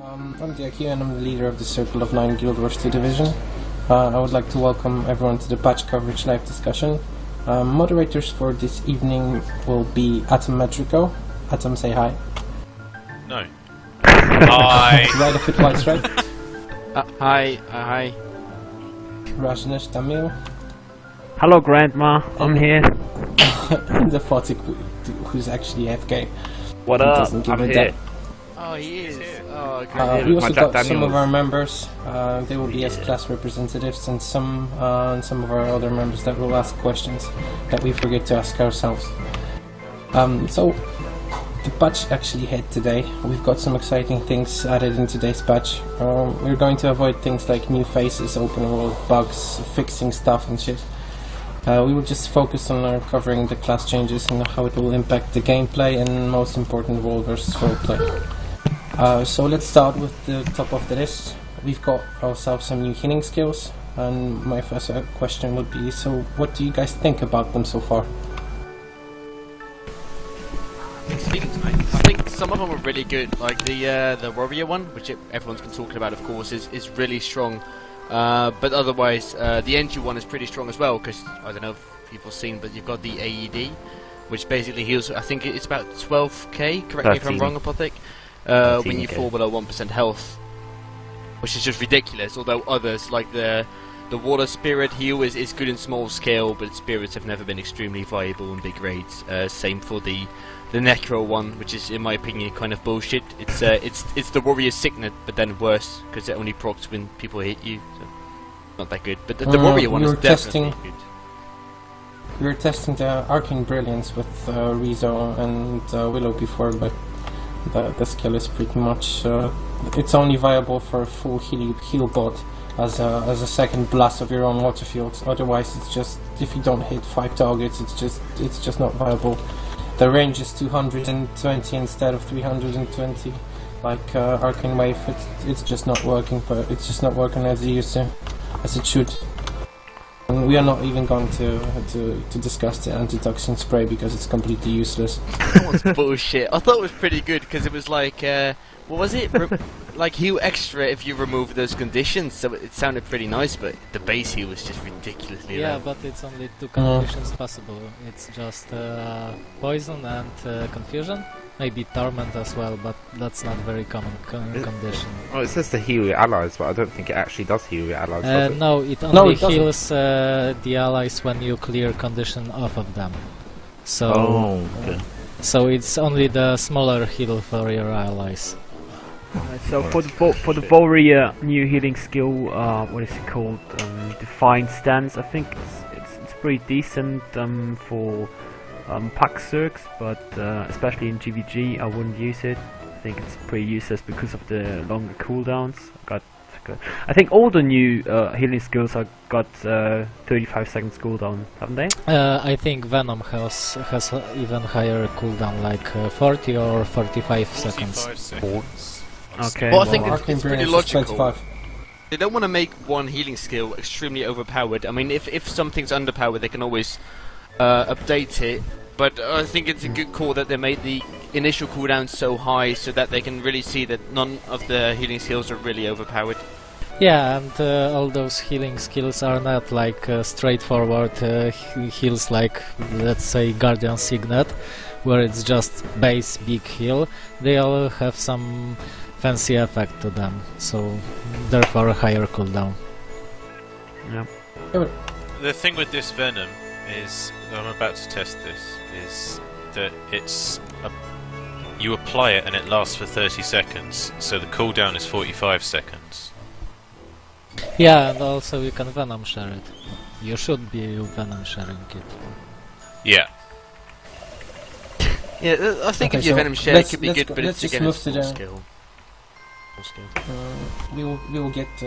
I'm Dagger and I'm the leader of the Circle of 9 Guild Wars 2 division. I would like to welcome everyone to the patch coverage live discussion. Moderators for this evening will be Atom Metrico. Atom, say hi. No. Hi. Right of it, White's right. Hi. Rajnesh Tamil. Hello, Grandma. I'm here. And the Photic, who's actually AFK. What up? I'm here. Oh, he is. Oh, we also got some of our members. They will be as class representatives, and some of our other members that will ask questions that we forget to ask ourselves. So the patch actually hit today. We've got some exciting things added in today's patch. We're going to avoid things like new faces, open world bugs, fixing stuff and shit. We will just focus on covering the class changes and how it will impact the gameplay and, most important, role versus roleplay. So let's start with the top of the list. We've got ourselves some new healing skills, and my first question would be, so what do you guys think about them so far? I think some of them are really good, like the warrior one, which everyone's been talking about, of course, is really strong. But otherwise, the NG one is pretty strong as well, because I don't know if people have seen, but you've got the AED, which basically heals. I think it's about 12k. Correct me if I'm wrong, Apothic. When you fall below 1% health, which is just ridiculous. Although others, like the water spirit heal, is good in small scale, but spirits have never been extremely viable in big raids. Same for the necro one, which is, in my opinion, kind of bullshit. It's the warrior signet, but then worse, because it only procs when people hit you. So not that good. But the warrior one is definitely good. We were testing the Arcane Brilliance with Rizzo and Willow before, but the skill is pretty much it's only viable for a full heal bot as a second blast of your own water fields. Otherwise, it's just, if you don't hit 5 targets, it's just not viable. The range is 220 instead of 320, like Arcane Wave. It's just not working, but it's just not working as it used to, as it should. And we are not even going to discuss the antitoxin spray because it's completely useless. That was bullshit. I thought it was pretty good because it was like, what was it? Like heal extra if you remove those conditions. So it sounded pretty nice, but the base heal was just ridiculously low. Yeah, but it's only 2 conditions possible. It's just poison and confusion. Maybe torment as well, but that's not very common condition. Oh, it says to heal your allies, but I don't think it actually does heal your allies. Does it? No, it only heals the allies when you clear condition off of them. So, so it's only the smaller heal for your allies. So for the warrior new healing skill, what is it called? Defined Stance. I think it's pretty decent for pack circs, but especially in GW2 I wouldn't use it. I think it's pretty useless because of the longer cooldowns. I think all the new healing skills have got 35 seconds cooldown, haven't they? I think Venom has even higher cooldown, like 40 or 45 seconds. Okay. Well, I think it's pretty logical. They don't want to make one healing skill extremely overpowered. I mean, if something's underpowered, they can always update it, but I think it's a good call that they made the initial cooldown so high so that they can really see that none of the healing skills are really overpowered. Yeah, and all those healing skills are not like straightforward heals like, let's say, Guardian Signet, where it's just base big heal. They all have some fancy effect to them, so therefore a higher cooldown. Yeah. The thing with this Venom is, I'm about to test this, is that you apply it and it lasts for 30 seconds, so the cooldown is 45 seconds. Yeah, and also you can Venom share it. You should be Venom sharing it. Yeah. Yeah, I think if you Venom share it could be good, but it's again a small skill. We will get to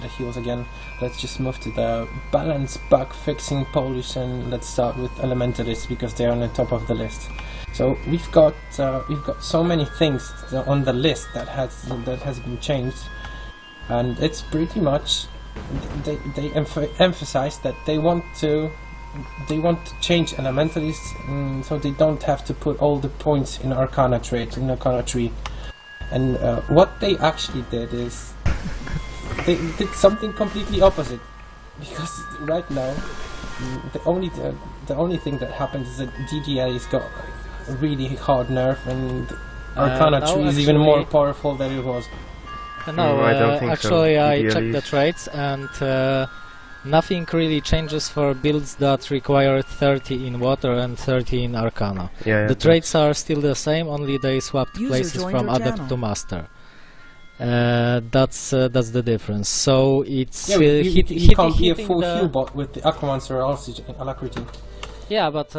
the heals again. Let's just move to the balance bug fixing polish, and let's start with Elementalist because they're on the top of the list. So we've got so many things on the list that has been changed, and it's pretty much they emphasize that they want to change Elementalist, so they don't have to put all the points in Arcana tree. And what they actually did is they did something completely opposite. Because right now, the only thing that happens is that DDL's got a really hard nerf, and Arcana no, 3 is even more powerful than it was. No, I don't think actually so. I DDL checked the is- traits and nothing really changes for builds that require 30 in Water and 30 in Arcana. Yeah, The traits are still the same, only they swapped User places joined from your Adept channel. to Master. That's the difference. So it's Yeah, you can't be a full heal bot with the Necromancer Alacrity. Yeah, but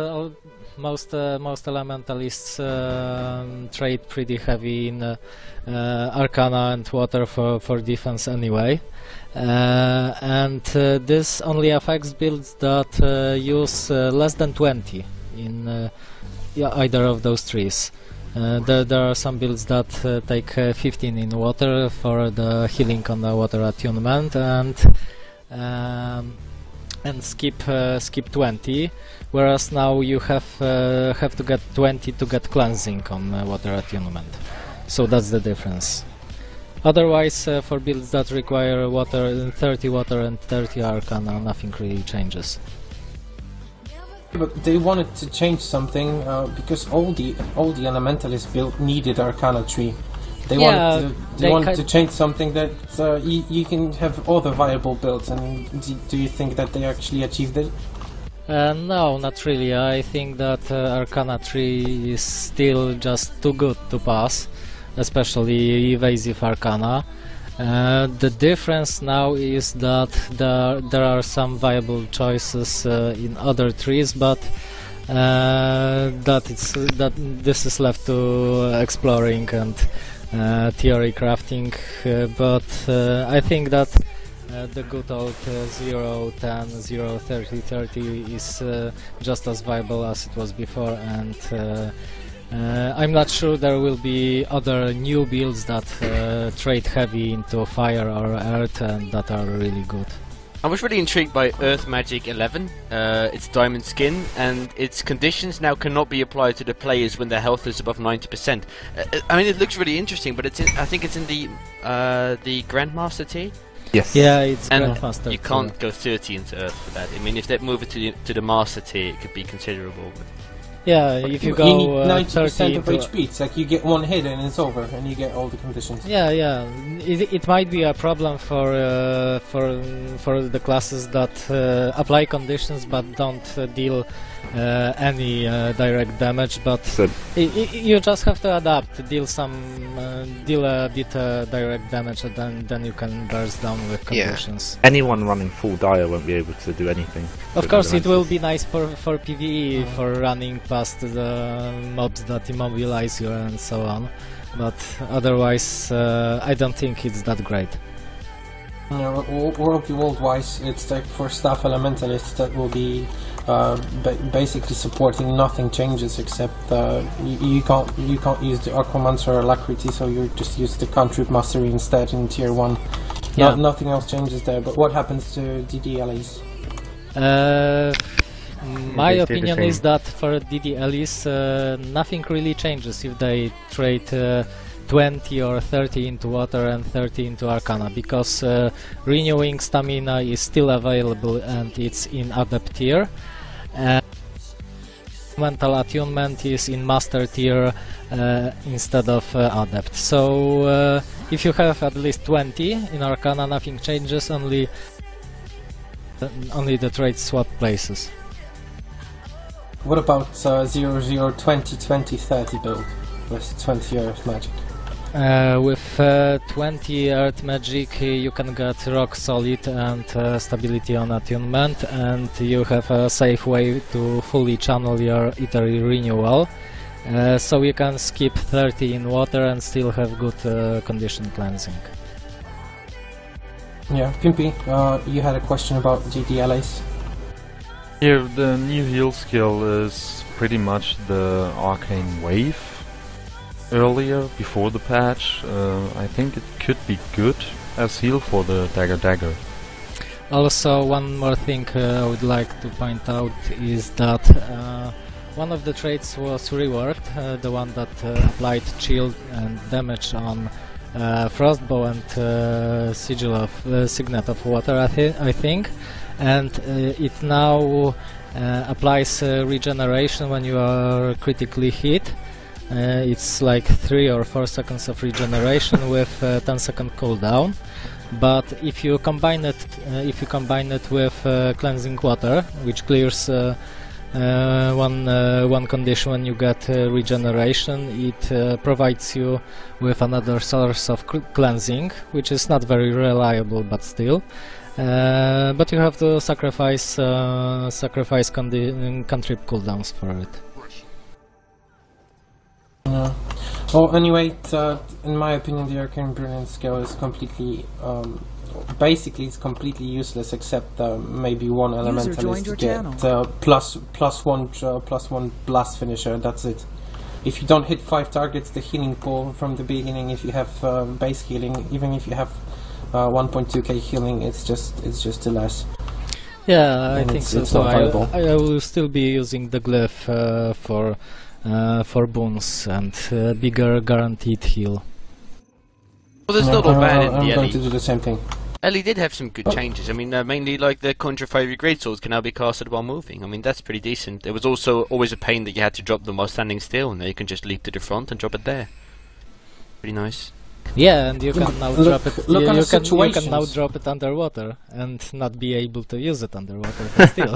most elementalists trade pretty heavy in Arcana and Water for defense anyway. And this only affects builds that use less than 20 in either of those trees. There are some builds that take 15 in Water for the healing on the Water attunement and skip 20, whereas now you have to get 20 to get cleansing on Water attunement. So that's the difference. Otherwise, for builds that require 30 Water and 30 Arcana, nothing really changes. But they wanted to change something because all the Elementalist build needed Arcana 3. They wanted to change something that you can have all the viable builds. And do you think that they actually achieved it? No, not really. I think that Arcana 3 is still just too good to pass, especially Evasive Arcana. The difference now is that there are some viable choices in other trees, but that this is left to exploring and theory crafting. But I think that the good old 0, 10, 0, 30, 30 is just as viable as it was before, and I'm not sure there will be other new builds that trade heavy into fire or earth and that are really good. I was really intrigued by Earth Magic 11, its diamond skin, and its conditions now cannot be applied to the players when their health is above 90%. I mean, it looks really interesting, but I think it's in the Grandmaster tier. Yes. Yeah, it's And Grandmaster. you can't go 30 into Earth for that. I mean, if they move it to the Master tier, it could be considerable. But Yeah, if you go you need 90% 30 of into HP. It's like you get one hit and it's over, and you get all the conditions. Yeah. It might be a problem for the classes that apply conditions but don't deal any direct damage. But So you just have to adapt, deal a bit direct damage, and then you can burst down with conditions. anyone running full dire won't be able to do anything. Of course, it will be nice for PvE, for running past the mobs that immobilize you and so on, but otherwise I don't think it's that great. World-wise, it's like for staff elementalists that will be basically supporting nothing changes except you can't use the Necromancer or Alacrity, so you just use the Cantrip Mastery instead in tier 1. Yeah. Nothing else changes there. But what happens to DDLEs? My They stay the opinion same. is that for DDLEs nothing really changes if they trade 20 or 30 into Water and 30 into Arcana, because renewing stamina is still available and it's in Adept tier. Mental attunement is in Master tier instead of Adept. So if you have at least 20 in Arcana, nothing changes, only the trades swap places. What about 0, 0, 20, 20, 30 build with 20 Earth Magic? With 20 Earth Magic you can get Rock Solid and Stability on Attunement, and you have a safe way to fully channel your Ethery Renewal. So you can skip 30 in Water and still have good condition cleansing. Yeah, Pimpy, you had a question about DDLAs? Yeah, the new heal skill is pretty much the Arcane Wave. Earlier, before the patch, I think it could be good as heal for the Dagger. Also, one more thing I would like to point out is that One of the traits was reworked, the one that applied shield and damage on Frostbow and Signet of Water, I think, and it now applies regeneration when you are critically hit. It's like 3 or 4 seconds of regeneration with 10-second cooldown. But if you combine it with cleansing water, which clears one condition when you get regeneration, it provides you with another source of cleansing, which is not very reliable, but still. But you have to sacrifice cantrip cooldowns for it. Well, anyway, in my opinion, the Arcane Brilliance skill is completely, basically it's completely useless, except maybe one Elementalist to get plus one blast finisher. That's it. If you don't hit 5 targets, the healing pool from the beginning, if you have base healing, even if you have 1.2k healing, it's just too less. Yeah, I think so. It's not viable. I will still be using the glyph for boons and bigger guaranteed heal. Well, that's not all bad in I'm the going to do the same thing. Ellie did have some good changes. I mean, mainly like the Conjure Fiery Greatswords can now be casted while moving. I mean, that's pretty decent. There was also always a pain that you had to drop them while standing still, and now you can just leap to the front and drop it there. Pretty nice. Yeah, and you can now drop it. You can now situations. drop it underwater and not be able to use it underwater, but still.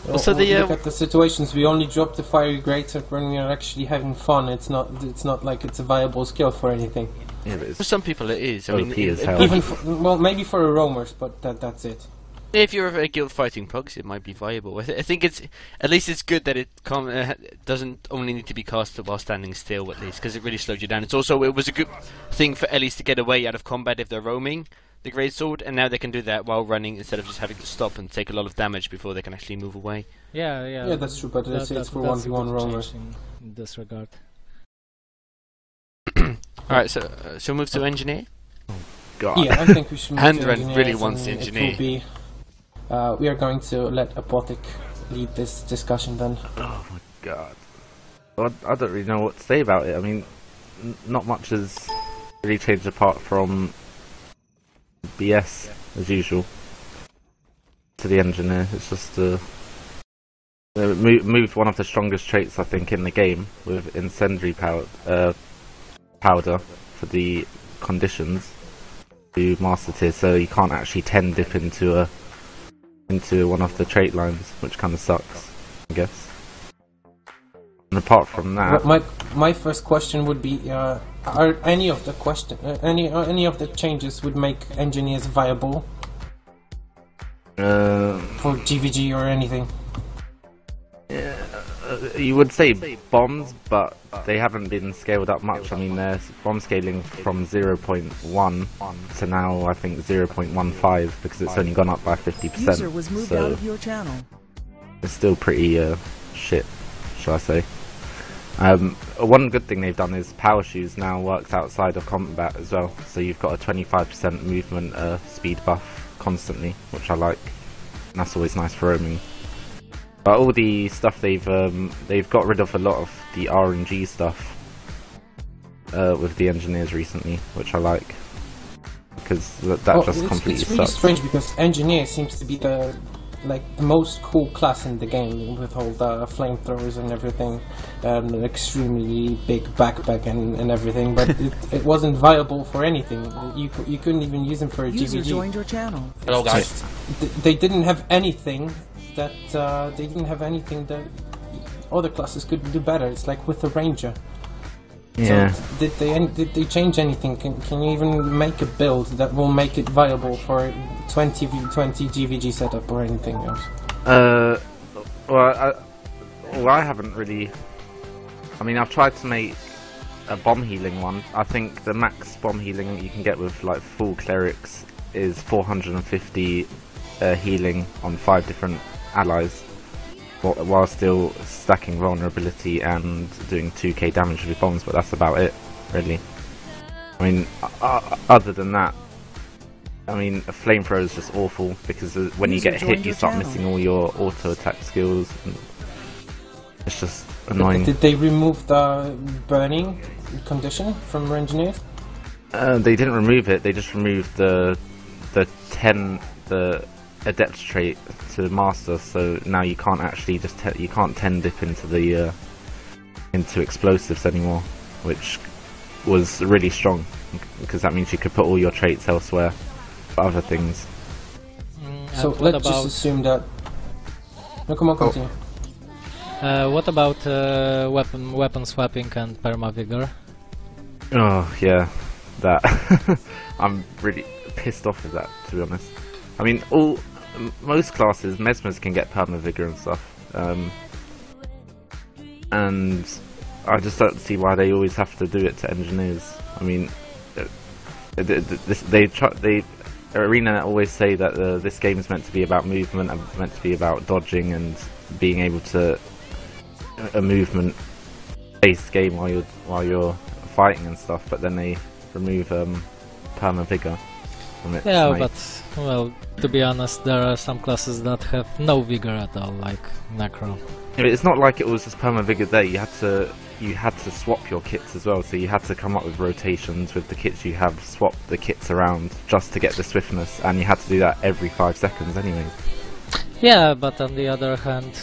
Also, look at the situations. We only drop the Fiery Greatsword when we are actually having fun. It's not like it's a viable skill for anything. Yeah, but for some people it is. I mean, even well, maybe for a roamers, but that's it. If you're a guild fighting proxy, it might be viable. I think it's at least it's good that it doesn't only need to be casted while standing still, at least, because it really slowed you down. It was a good thing for Ellies to get away out of combat if they're roaming the greatsword, and now they can do that while running instead of just having to stop and take a lot of damage before they can actually move away. Yeah, that's true. But it's for 1v1 roamers. In this regard. Alright, so shall we move to engineer? God. Yeah, I think we should move to Handren really wants the engineer. It will be, we are going to let Apotic lead this discussion then. Oh my god. Well, I don't really know what to say about it. I mean, not much has really changed apart from BS as usual to the engineer. It's just moved one of the strongest traits I think in the game with incendiary powder for the conditions to master tier, so you can't actually 10 dip into one of the trait lines, which kind of sucks, I guess. And apart from that, my first question would be: are any of the changes would make engineers viable for GVG or anything? You would say bombs, but they haven't been scaled up much. I mean, they're bomb scaling from 0.1 to now, I think, 0.15 because it's only gone up by 50%. User was moved so out of your channel. It's still pretty shit, shall I say. One good thing they've done is power shoes now works outside of combat as well, so you've got a 25% movement speed buff constantly, which I like, and that's always nice for roaming. But all the stuff they've got rid of a lot of the RNG stuff with the engineers recently, which I like, because that just completely it's really sucks. strange because engineer seems to be the most cool class in the game with all the flamethrowers and everything, an extremely big backpack and everything, but it wasn't viable for anything. You couldn't even use them for a User GVG. joined your channel. Hello guys. They didn't have anything that other classes could do better. It's like with the ranger. Yeah. So did they change anything? Can you even make a build that will make it viable for 20v20 GVG setup or anything else? I haven't really. I mean, I've tried to make a bomb healing one. I think the max bomb healing you can get with like full clerics is 450 healing on 5 different allies, while still stacking vulnerability and doing 2k damage with bombs, but that's about it, really. I mean, other than that, I mean, a flamethrower is just awful, because when you get hit you start missing all your auto attack skills, and It's just annoying. Did they remove the burning condition from engineers? They didn't remove it. They just removed the adept trait to master. So now you can't actually just you can't 10 dip into the into explosives anymore, which was really strong because that means you could put all your traits elsewhere for other things. So let's just assume that. No, come on, continue. What about weapon swapping and perma-vigor? Oh yeah, that I'm really pissed off with that, to be honest. I mean, most classes, Mesmers can get perma-vigor and stuff, and I just don't see why they always have to do it to engineers. I mean, Arena always say that this game is meant to be about movement and meant to be about dodging and being able to a movement-based game while you're fighting and stuff, but then they remove perma-vigor from it. Yeah, but well, to be honest, there are some classes that have no vigor at all, like Necro. It's not like it was just perma-vigor there. You had to swap your kits as well, so you had to come up with rotations with the kits you have, swap the kits around just to get the swiftness, and you had to do that every 5 seconds anyway. Yeah, but on the other hand,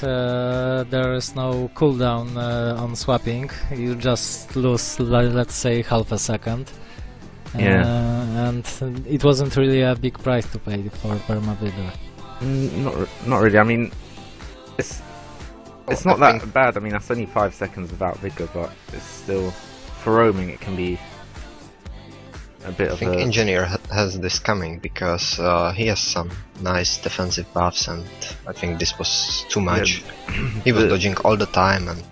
there is no cooldown on swapping. You just lose, let's say, half a second. Yeah. And it wasn't really a big price to pay for perma-vigor. Not really. I mean, it's not that bad. I mean, that's only 5 seconds without vigor, but it's still, for roaming, it can be a bit of a... I think Engineer has this coming because he has some nice defensive buffs, and I think this was too much. Yeah. He was dodging all the time, and...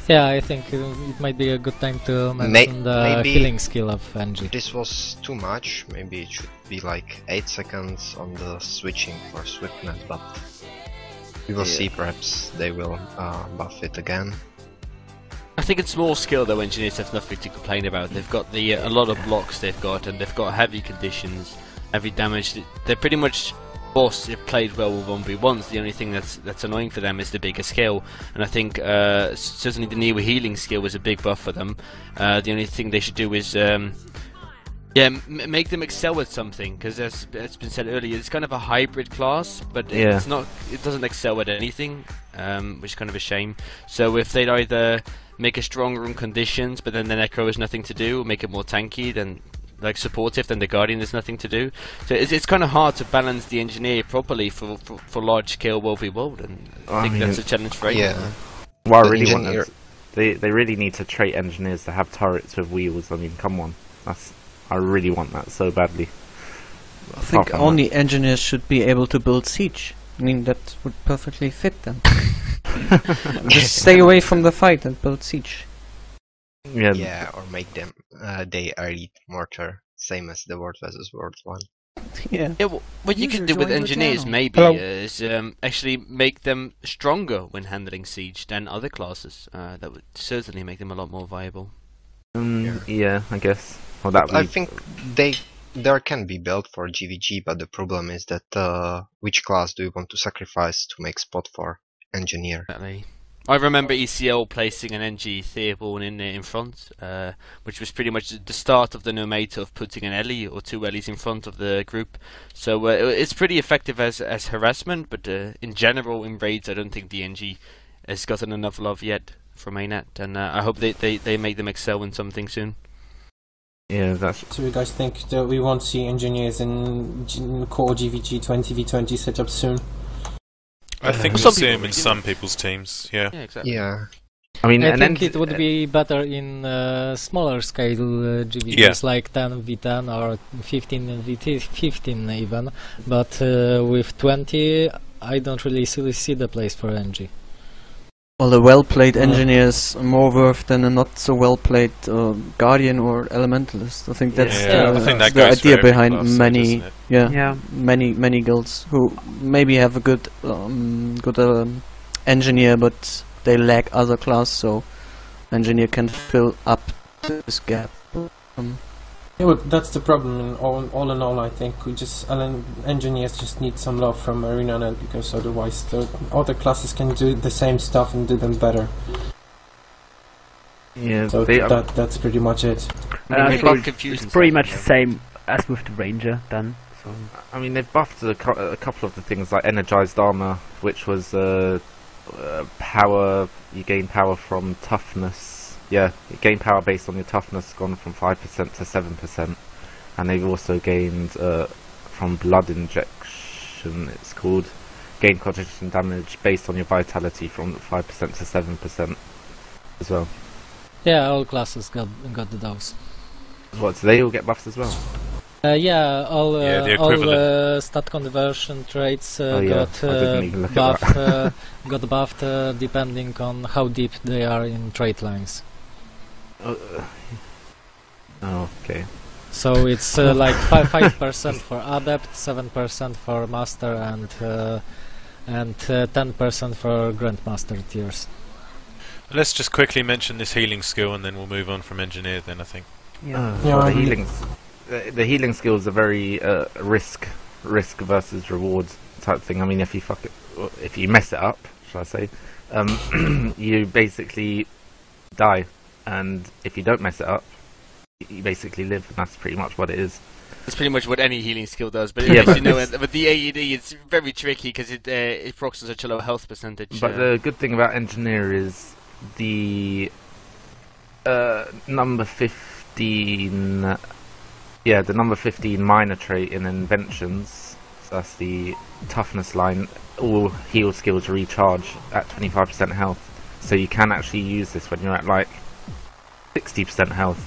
Yeah, I think it might be a good time to mention the healing skill of NG. This was too much. Maybe it should be like 8 seconds on the switching for swiftness, but we will see. Perhaps they will buff it again. I think it's more skill though. Engineers have nothing to complain about. They've got a lot of blocks they've got, and they've got heavy conditions, heavy damage. They're pretty much boss. They've played well with 1v1s. The only thing that's annoying for them is the bigger skill, and I think certainly the Neo healing skill was a big buff for them. The only thing they should do is make them excel at something, because as it's been said earlier, it's kind of a hybrid class, but it's not. It doesn't excel at anything, which is kind of a shame. So if they'd either make it stronger in conditions, but then the Necro has nothing to do, or make it more tanky, then like supportive, then the Guardian has nothing to do. So it's kind of hard to balance the Engineer properly for large scale World v World, and I think that's a challenge for everyone. Yeah. Well, I really want them. They really need to trait engineers to have turrets with wheels. I mean, come on, I really want that so badly. I think only engineers should be able to build siege. I mean, that would perfectly fit them. Just stay away from the fight and build siege. Yeah, or make them they elite mortar, same as the World vs World one. Yeah. What you can do with engineers maybe is actually make them stronger when handling siege than other classes. That would certainly make them a lot more viable. Yeah, I guess. Well, that I think there can be built for GVG, but the problem is that which class do you want to sacrifice to make spot for engineer? Exactly. I remember ECL placing an NG Theoborn in front, which was pretty much the start of the no meta of putting an Ellie or 2 Ellies in front of the group. So it's pretty effective as harassment, but in general in raids I don't think the NG has gotten enough love yet from mainnet, and I hope they make them excel in something soon. Yeah, that's... So you guys think that we won't see engineers in core GVG 20v20 setups soon? I think we'll see them in some people's teams, yeah. Yeah, exactly. Yeah. I mean, I think it would be better in smaller scale GVGs, like 10v10 or 15v15 even, but with 20 I don't really see the place for NG. Well, a well-played engineer is more worth than a not so well-played Guardian or Elementalist. I think that's the idea behind many, many guilds who maybe have a good engineer, but they lack other class, so engineer can fill up this gap. Yeah, but that's the problem. All in all, I think we just engineers just need some love from ArenaNet, because otherwise the other classes can do the same stuff and do them better. Yeah, so that's pretty much it. It's pretty much the same as with the Ranger then. So. I mean, they've buffed a couple of the things like energized armor, which was power. You gain power from toughness. Yeah, you gain power based on your toughness, gone from 5% to 7%, and they've also gained from blood injection. It's called gain concentration damage based on your vitality from 5% to 7% as well. Yeah, all classes got those. What? So they all get buffs as well? Yeah, all stat conversion traits got buffed depending on how deep they are in trait lines. Oh, okay. So it's like 5% for adept, 7% for master, and 10% for grandmaster tiers. Let's just quickly mention this healing skill, and then we'll move on from engineer. Then I think. Yeah. The healing skill is a very risk versus reward type thing. I mean, if you mess it up, shall I say, you basically die, and if you don't mess it up, you basically live, and that's pretty much what it is. That's pretty much what any healing skill does, but yeah, you know, with the AED, it's very tricky because it procs on such a low health percentage. But the good thing about engineer is the number 15. Yeah, the number 15 minor trait in inventions. So that's the toughness line. All heal skills recharge at 25% health, so you can actually use this when you're at like 60% health,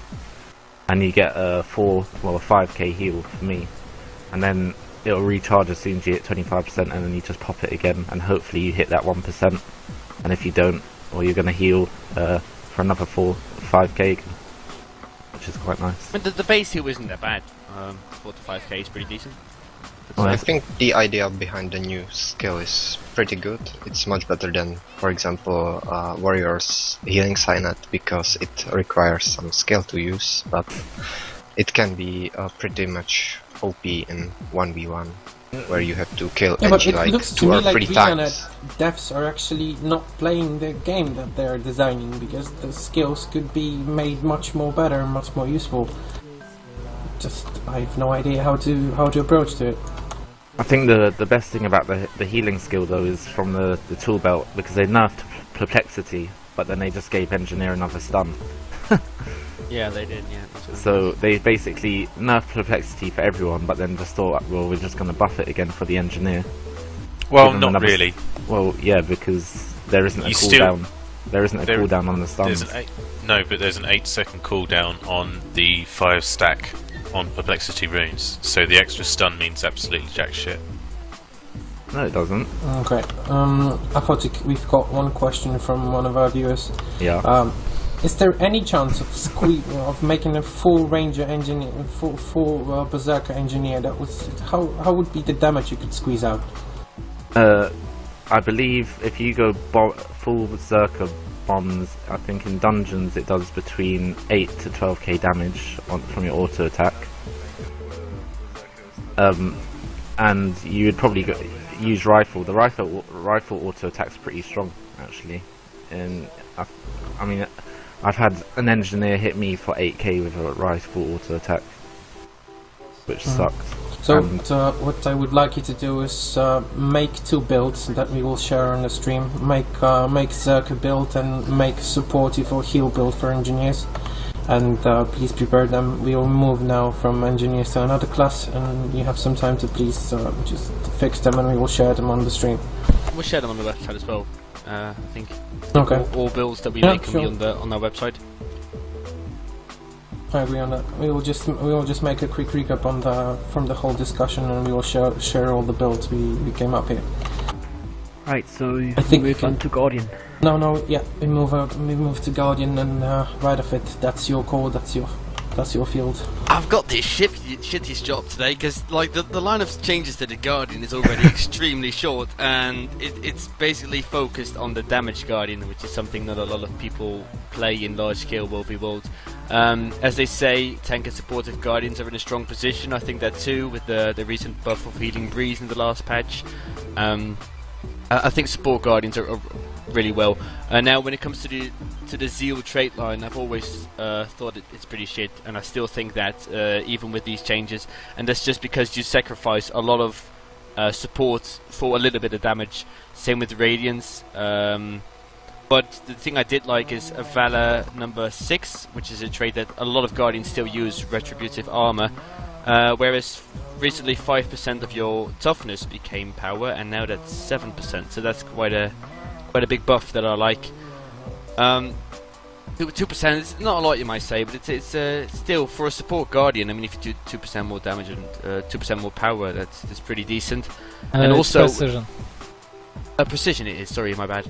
and you get a 5k heal for me, and then it'll recharge as soon as you hit 25%, and then you just pop it again, and hopefully you hit that 1%. And if you don't, or you're gonna heal for another 5k, which is quite nice. But the base heal isn't that bad. 4 to 5k is pretty decent. Well, I think the idea behind the new skill is pretty good. It's much better than, for example, Warrior's healing signet, because it requires some skill to use, but it can be pretty much OP in 1v1, where you have to kill but it like looks 2 or 3 times. Devs are actually not playing the game that they're designing, because the skills could be made much more better and much more useful. Just, I have no idea how to approach to it. I think the best thing about the healing skill though is from the tool belt, because they nerfed perplexity, but then they just gave engineer another stun. Yeah, they did. Yeah. So they basically nerfed perplexity for everyone, but then just thought, well, we're just going to buff it again for the engineer. Well, not really. Well, yeah, because there isn't a cooldown. There isn't a cooldown on the stuns. No, but there's an 8-second cooldown on the 5 stack on perplexity runes, so the extra stun means absolutely jack shit. No, it doesn't. Okay. We've got one question from one of our viewers. Yeah. Is there any chance of making a full ranger engineer, full berserker engineer? That was how would be the damage you could squeeze out? I believe if you go full berserker bombs, I think in dungeons it does between 8 to 12k damage from your auto attack. And you would probably use rifle. The rifle auto attack's pretty strong actually, and I mean, I've had an engineer hit me for 8k with a rifle auto attack, which sucked. So what I would like you to do is make 2 builds that we will share on the stream. Make Zerker build and make supportive or heal build for engineers, and please prepare them. We will move now from engineers to another class, and you have some time to please just fix them, and we will share them on the stream. We'll share them on the website as well. I think. Okay. All builds that we make can be on our website. I agree on that. We will just make a quick recap from the whole discussion, and we will share all the builds we came up here. Right, so I think we move on to Guardian. No, yeah, we move to Guardian, and right of it, that's your call, that's your That's your field. I've got this shittiest job today because like the line of changes to the Guardian is already extremely short, and it's basically focused on the damage Guardian, which is something that a lot of people play in large scale World v World. As they say, tank and supportive Guardians are in a strong position. I think that too, with the recent buff of Healing Breeze in the last patch. I think support Guardians are really well. Now, when it comes to the Zeal trait line, I've always thought it's pretty shit, and I still think that even with these changes, and that's just because you sacrifice a lot of support for a little bit of damage. Same with Radiance. But the thing I did like is a Valor number 6, which is a trait that a lot of Guardians still use, Retributive Armor, whereas recently 5% of your toughness became power, and now that's 7%, so that's quite a big buff that I like. 2% is not a lot, you might say, but it's still, for a support Guardian, I mean, if you do 2% more damage and 2% more power, that's pretty decent. And also precision. Precision it is, sorry, my bad.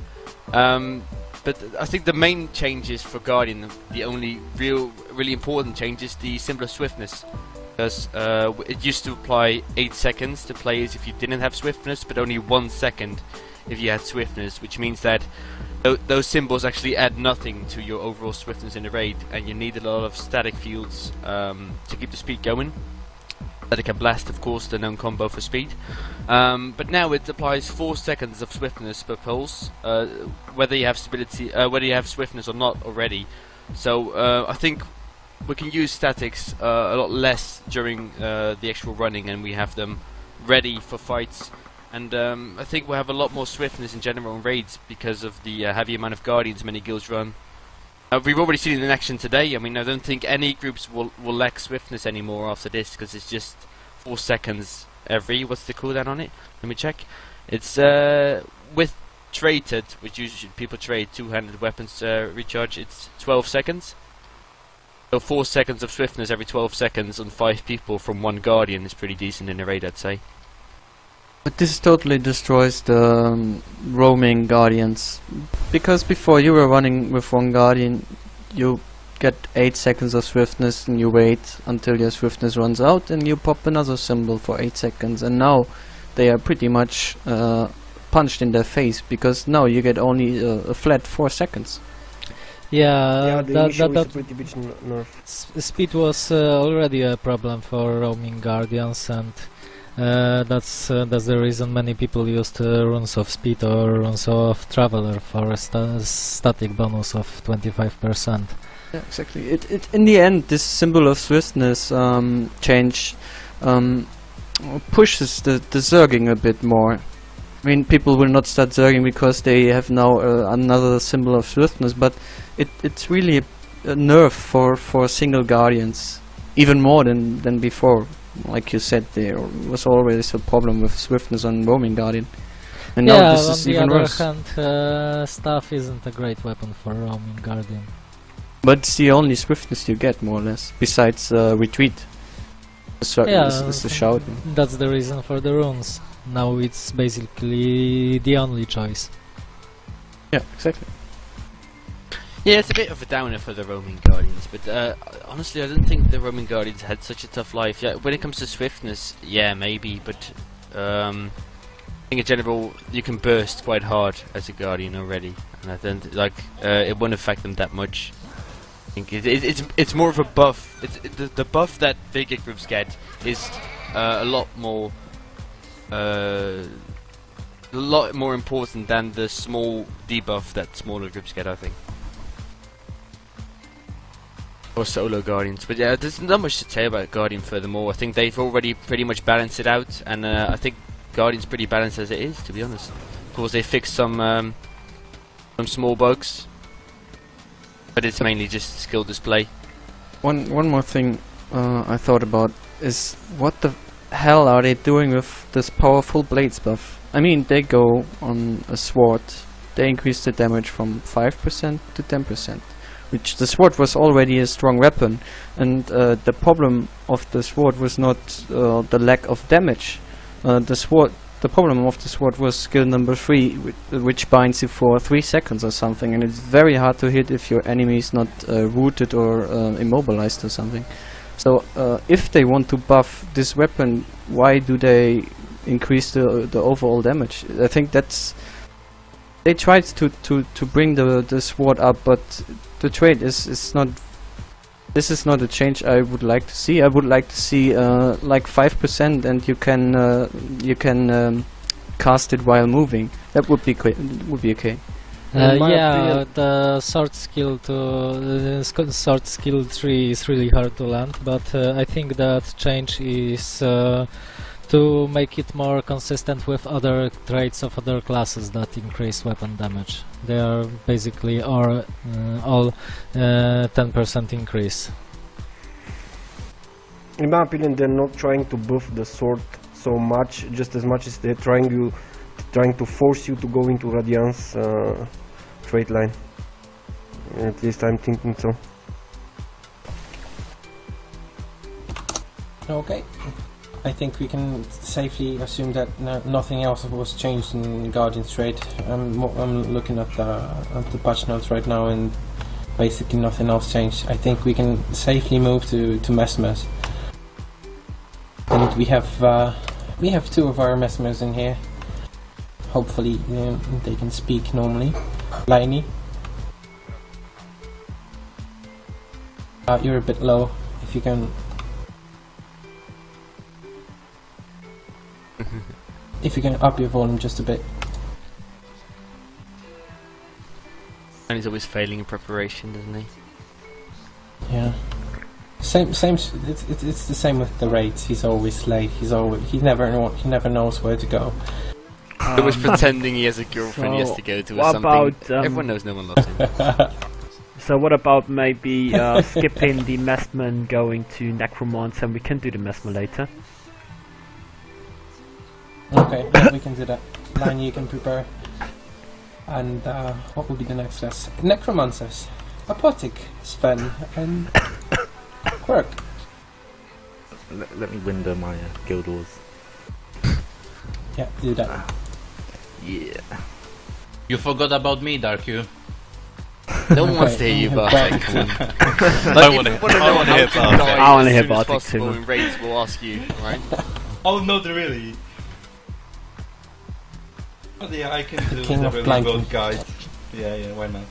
But I think the main changes for Guardian, the only really important change is the symbol of swiftness. Because it used to apply 8 seconds to players if you didn't have swiftness, but only 1 second if you had swiftness, which means that those symbols actually add nothing to your overall swiftness in the raid, and you need a lot of static fields to keep the speed going. Static and blast, of course, the known combo for speed. But now it applies 4 seconds of swiftness per pulse, whether you have swiftness or not already. So I think we can use statics a lot less during the actual running, and we have them ready for fights. And I think we'll have a lot more swiftness in general in raids because of the heavy amount of Guardians many guilds run. We've already seen it in action today. I mean, I don't think any groups will lack swiftness anymore after this, because it's just 4 seconds every. What's the cooldown on it? Let me check. It's with traded, which usually people trade 2-handed weapons recharge. It's 12 seconds. So 4 seconds of swiftness every 12 seconds on 5 people from 1 Guardian is pretty decent in a raid, I'd say. But this totally destroys the roaming Guardians, because before you were running with 1 Guardian, you get 8 seconds of swiftness and you wait until your swiftness runs out and you pop another symbol for 8 seconds, and now they are pretty much punched in their face, because now you get only a flat 4 seconds. Yeah, that pretty big nerf. Speed was already a problem for roaming Guardians, and that's the reason many people used runes of speed or runes of traveler for a static bonus of 25%. Yeah, exactly. It in the end, this symbol of swiftness change pushes the zerging a bit more. I mean, people will not start zerging because they have now another symbol of swiftness, but it's really a nerf for single Guardians, even more than before. Like you said, there was always a problem with swiftness on roaming Guardian, and now this is even worse. On the other hand, staff isn't a great weapon for roaming Guardian. But it's the only swiftness you get, more or less, besides retreat. It's the shout. That's the reason for the runes. Now it's basically the only choice. Yeah, exactly. Yeah, it's a bit of a downer for the roaming Guardians, but honestly I don't think the roaming Guardians had such a tough life. Yeah, when it comes to swiftness, yeah, maybe, but I think in general you can burst quite hard as a Guardian already, and I don't it won't affect them that much. I think it's more of a buff. The buff that bigger groups get is a lot more important than the small debuff that smaller groups get, I think. Or solo Guardians, but yeah, there's not much to say about Guardian furthermore. I think they've already pretty much balanced it out, and I think Guardian's pretty balanced as it is, to be honest. Of course, they fixed some small bugs, but it's mainly just skill display. One more thing I thought about is, what the hell are they doing with this powerful blades buff? I mean, they go on a sword, they increase the damage from 5% to 10%. Which the sword was already a strong weapon, and the problem of the sword was not the lack of damage. The the problem of the sword was skill number 3, which binds you for 3 seconds or something, and it's very hard to hit if your enemy is not rooted or immobilized or something. So if they want to buff this weapon, why do they increase the overall damage? I think that's... They tried to bring the sword up, but the trade is not... This is not a change I would like to see. I would like to see like 5%, and you can cast it while moving. That would be okay. Yeah, the sword skill sword skill 3 is really hard to land, but I think that change is to make it more consistent with other traits of other classes that increase weapon damage. They are basically all 10% increase. In my opinion, they're not trying to buff the sword so much, just as much as they're trying to force you to go into Radiant's trait line. At least I'm thinking so. Okay. I think we can safely assume that nothing else was changed in Guardian's trait. I'm looking at the patch notes right now, and basically nothing else changed. I think we can safely move to Mesmers. And we have 2 of our Mesmers in here. Hopefully they can speak normally. Liney, you're a bit low. If you can. If you can up your volume just a bit. And he's always failing in preparation, doesn't he? Yeah. Same. It's the same with the raids. He's always late. He never knows where to go. He was pretending he has a girlfriend he has to go to or something. Everyone knows no one loves him. So what about maybe skipping the Mesmer and going to Necromancer, and we can do the Mesmer later? Okay, yeah, we can do that. Line, you can prepare. And what will be the next class? Necromancers, Apotic, Sven, and Quirk. Let me window my guild doors. Yeah, do that. Yeah. You forgot about me, Darku. No one wants to hear you, Bartek. I want to hear Bartek. I want to hear Bartek too. In raids, we'll ask you, right? Oh, not really. Oh, yeah, I can do King of really good guide. Yeah, why not?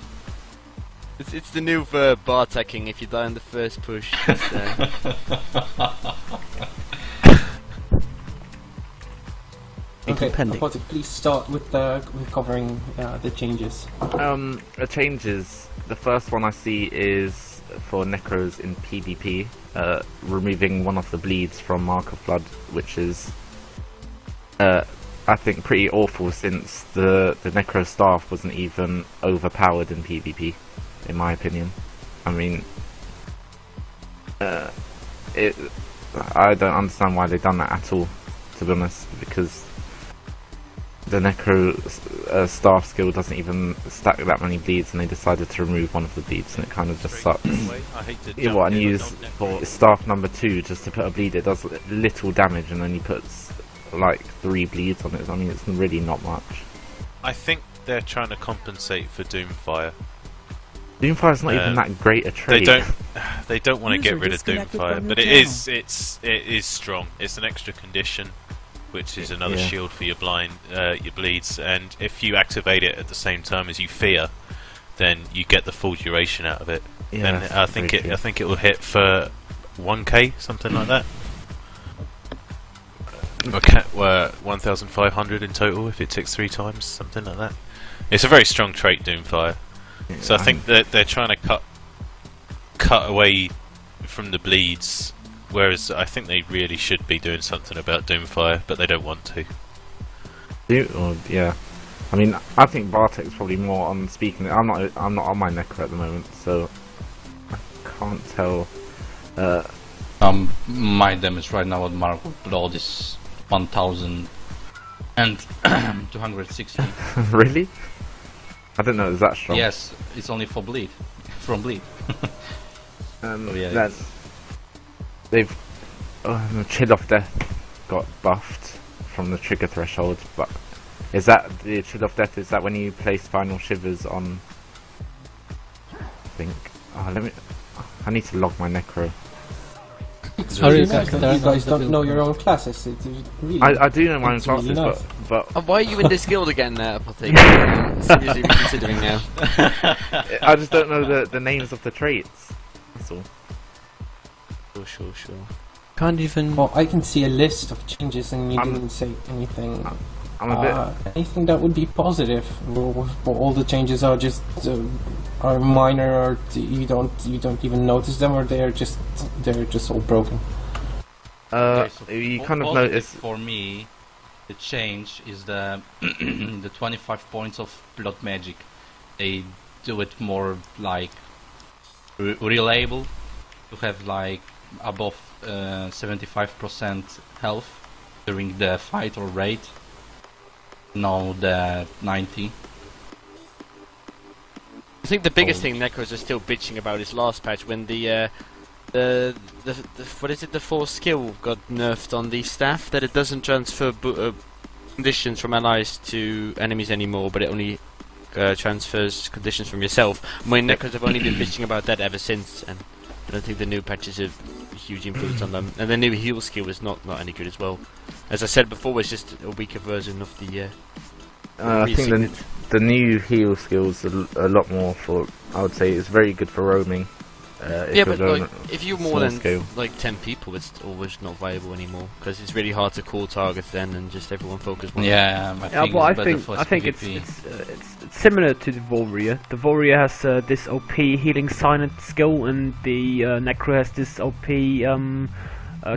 It's the new verb, Barteking. If you die on the first push. Okay, Apotic, please start with covering the changes. The changes. The first one I see is for Necros in PvP, removing one of the bleeds from Mark of Blood, which is, I think, pretty awful, since the Necro staff wasn't even overpowered in PvP, in my opinion. I mean, I don't understand why they've done that at all, to be honest, because the Necro staff skill doesn't even stack that many bleeds, and they decided to remove one of the bleeds, and it kind of just sucks. And use staff number 2 just to put a bleed. It does little damage and only puts like 3 bleeds on it. I mean, it's really not much. I think they're trying to compensate for Doomfire. Doomfire's not even that great a trait. They don't want to get rid of Doomfire, but it is strong. It's an extra condition, which is another shield for your your bleeds, and if you activate it at the same time as you fear, then you get the full duration out of it. Yeah, then I think it will hit for 1k, something like that. 1,500 in total if it ticks 3 times, something like that. It's a very strong trait, Doomfire. Yeah, so I think that they're trying to cut away from the bleeds. Whereas I think they really should be doing something about Doomfire, but they don't want to. Yeah, I mean, I think Bartek's probably more on speaking. I'm not on my Necro at the moment, so I can't tell. My damage right now at Mark of Blood is 1,260. Really? I didn't know it was that strong. Yes, it's only for bleed. From bleed. They've Chill of Death got buffed from the trigger threshold, but is that the Chill of Death? Is that when you place Final Shivers on? I think. Oh, I need to log my Necro. It's really nice that you guys don't know your own classes. It's really I do know my own classes, really nice. but why are you in this guild again, Apotheke? Seriously reconsidering now. I just don't know the names of the traits. That's all. Sure. Can't even. Well, I can see a list of changes, and you didn't say anything. I'm a bit. Anything that would be positive. Well, all the changes are just are minor, or you don't even notice them, or they're just all broken. Okay, so You kind of positive notice. For me, the change is the the 25 points of blood magic. They do it more like reliable to have like above 75% health during the fight or raid. No, the 90. I think the biggest thing Necros are still bitching about is last patch when the what is it, the 4 skill got nerfed on the staff, that it doesn't transfer conditions from allies to enemies anymore, but it only transfers conditions from yourself. I mean, Necros have only been bitching about that ever since, and I don't think the new patches have a huge influence on them. And the new heal skill is not any good as well. As I said before, it's just a weaker version of the. I think the new heal skills are a lot more for. I would say it's very good for roaming. Yeah, but like, if you're more than scale. like 10 people, it's always not viable anymore, because it's really hard to call targets then and just everyone focus one. Yeah, I think it's similar to the Warrior. The Warrior has this OP healing silent skill, and the Necro has this OP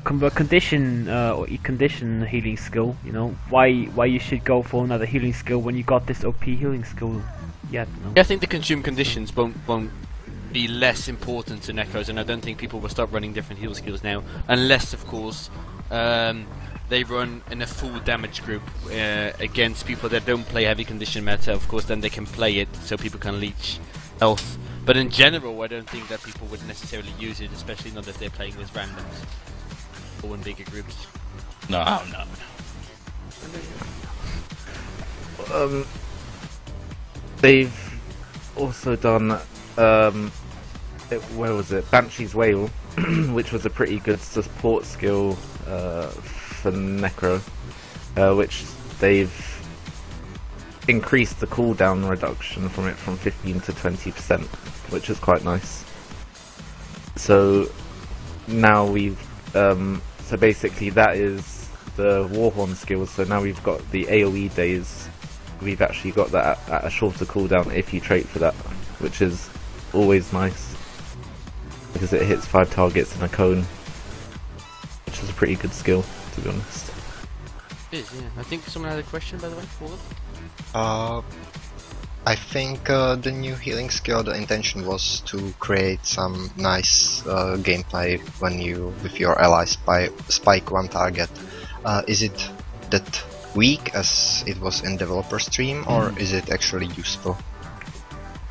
convert condition or condition healing skill. You know, why you should go for another healing skill when you got this OP healing skill? Yeah, I think the consume conditions won't be less important to Necros, and I don't think people will start running different heal skills now, unless of course they run in a full damage group against people that don't play heavy condition meta. Of course, then they can play it so people can leech health, but in general I don't think that people would necessarily use it, especially not if they're playing with randoms or in bigger groups. No. They've also done where was it? Banshee's Wail, which was a pretty good support skill for Necro, which they've increased the cooldown reduction from 15 to 20%, which is quite nice. So now we've so basically that is the Warhorn skills. So now we've got the AoE days. We've actually got that at a shorter cooldown if you trait for that, which is always nice because it hits 5 targets in a cone, which is a pretty good skill, to be honest. It is, yeah. I think someone had a question, by the way, forward. I think the new healing skill, the intention was to create some nice gameplay when you, with your allies, spike one target. Is it that weak as it was in developer stream, or is it actually useful?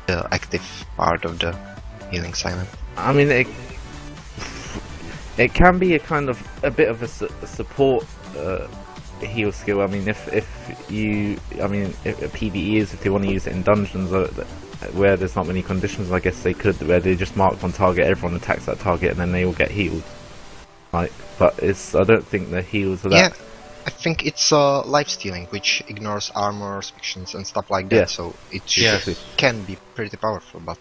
The active part of the healing silent. I mean, it can be a kind of a bit of a support heal skill. I mean, if PvE is, if they want to use it in dungeons where there's not many conditions, I guess they could, where they just mark one target, everyone attacks that target, and then they all get healed. Like, but I don't think the heals are that. Yeah, I think it's life stealing, which ignores armor restrictions and stuff like that. Yeah. So it can be pretty powerful, but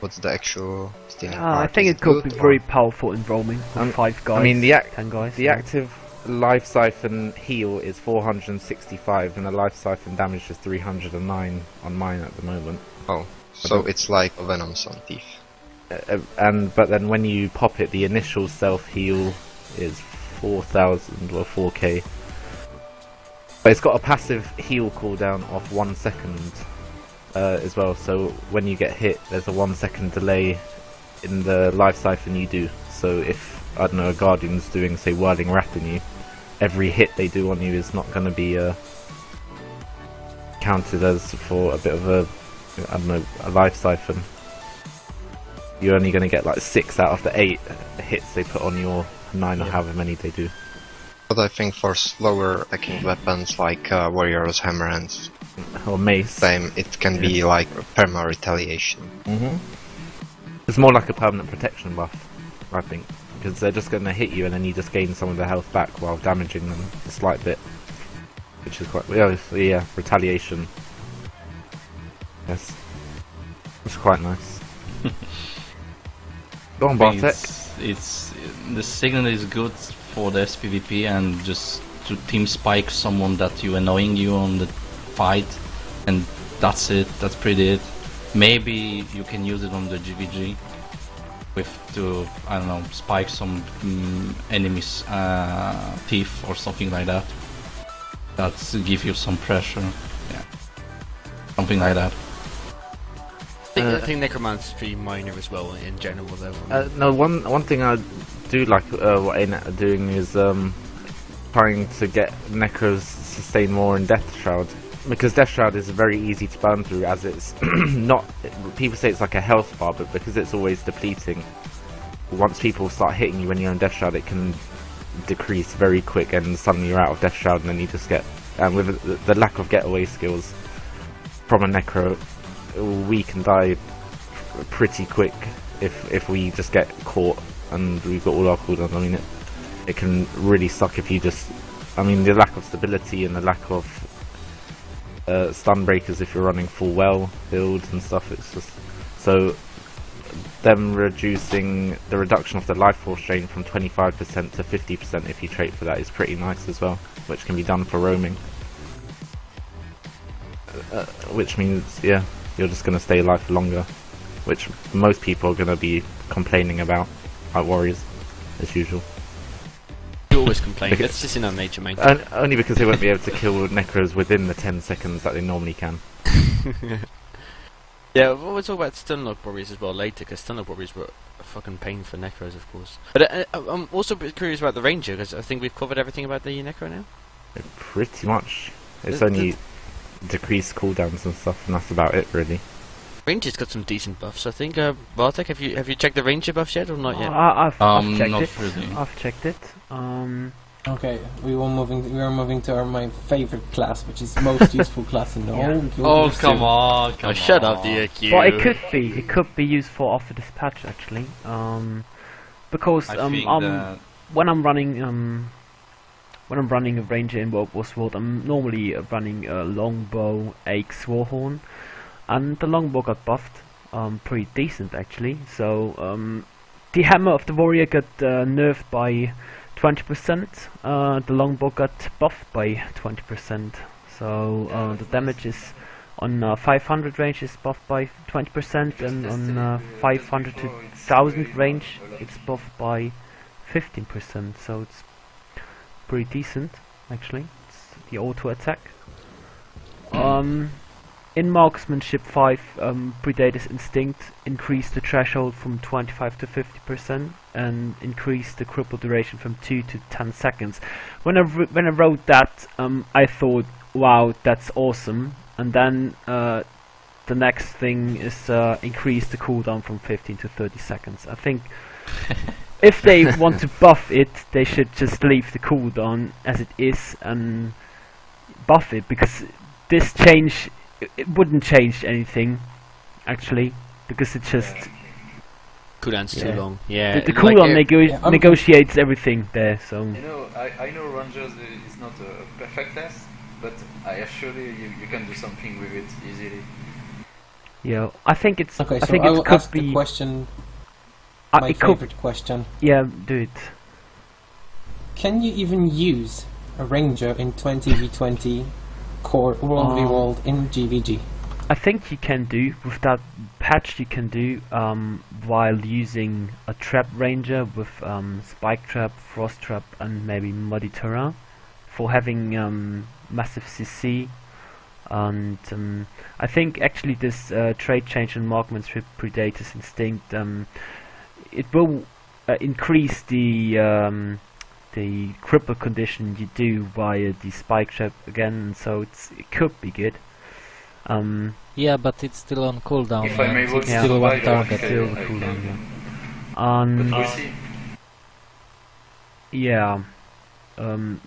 what's the actual stealing part? I think it could be very powerful in roaming with 5 guys. I mean, 10 guys. The active life siphon heal is 465, and the life siphon damage is 309 on mine at the moment. Oh, so it's like a Venom's on Thief. But then when you pop it, the initial self heal is 4,000 or 4k. But it's got a passive heal cooldown of 1 second as well. So when you get hit, there's a 1 second delay in the life siphon you do. So if, I don't know, a Guardian's doing, say, Whirling Wrath in you, every hit they do on you is not going to be counted as for a bit of a, I don't know, a life siphon. You're only going to get like 6 out of the 8 hits they put on your 9 or however many they do. But I think for slower attacking weapons like Warrior's Hammer and or Mace, same, it can be like perma retaliation. It's more like a permanent protection buff, I think, because they're just going to hit you and then you just gain some of their health back while damaging them a slight bit, which is quite yeah, retaliation. Yes, it's quite nice. Go on, Bartek. It's the signal is good for the SPVP and just to team spike someone that annoying you on the fight, and that's it. That's pretty it. Maybe you can use it on the GVG with to I don't know spike some enemies thief or something like that. That's give you some pressure. Yeah, something like that. I think Necromancer is pretty minor as well in general though. No, one thing I do like what ANET are doing is trying to get Necros sustain more in Death Shroud, because Death Shroud is very easy to burn through, as it's not. People say it's like a health bar, but because it's always depleting, once people start hitting you when you're in Death Shroud, it can decrease very quick, and suddenly you're out of Death Shroud, and then you just get. And with the lack of getaway skills from a Necro, we can die pretty quick if we just get caught and we've got all our cooldowns. I mean, it can really suck if you just. I mean, the lack of stability and the lack of stun breakers if you're running full well builds and stuff. It's just so them reducing the reduction of the life force drain from 25% to 50% if you trait for that is pretty nice as well, which can be done for roaming. Which means, yeah, you're just going to stay alive for longer, which most people are going to be complaining about, like warriors, as usual. You always complain, it's just in our nature, mate. Only because they won't be able to kill Necros within the 10 seconds that they normally can. Yeah, we'll talk about Stunlock warriors as well later, because Stunlock warriors were a fucking pain for Necros, of course. But I'm also a bit curious about the Ranger, because I think we've covered everything about the Necro now. Pretty much. It's only decreased cooldowns and stuff, and that's about it, really. Ranger's got some decent buffs, I think. Bartek, have you checked the Ranger buffs yet, or not yet? I've checked not it. really. I've checked it. Okay, we are moving to my favorite class, which is most useful class in the whole Guild. Oh, come on, come on. Shut up, DQ. Well, it could be useful after this patch, actually. Because when I'm running a Ranger in World War World, I'm normally running a Longbow, Axe, Warhorn, and the Longbow got buffed, pretty decent actually. So the Hammer of the Warrior got nerfed by 20%. The Longbow got buffed by 20%. So the damage is on 500 range is buffed by 20%, and on 500 to 1000 range it's buffed by 15%. So it's pretty decent, actually. It's the auto attack. In Marksmanship 5, Predator's Instinct increased the threshold from 25 to 50% and increased the cripple duration from 2 to 10 seconds. When I wrote that, I thought, wow, that's awesome. And then the next thing is increase the cooldown from 15 to 30 seconds. I think if they want to buff it, they should just leave the cooldown as it is and buff it, because this change, it wouldn't change anything actually, because it just cooldown's too long. Yeah, the cooldown negotiates everything there. So you know, I know Rangers is not a perfect class, but I assure you, you can do something with it easily. Yeah, I think it's. Okay, I so think I it will could ask be the question. My favorite question. Yeah, do it. Can you even use a Ranger in 20v20 core World v World in GVG? I think you can do with that patch. You can do while using a Trap Ranger with Spike Trap, Frost Trap, and maybe Muddy Terrain for having massive CC. And I think actually this trait change in Marksmanship Predator's Instinct, it will increase the cripple condition you do via the Spike Trap again, so it could be good. Yeah, but it's still on cooldown. If I may, it's still one target. Still on cooldown, yeah. But we'll see. Yeah.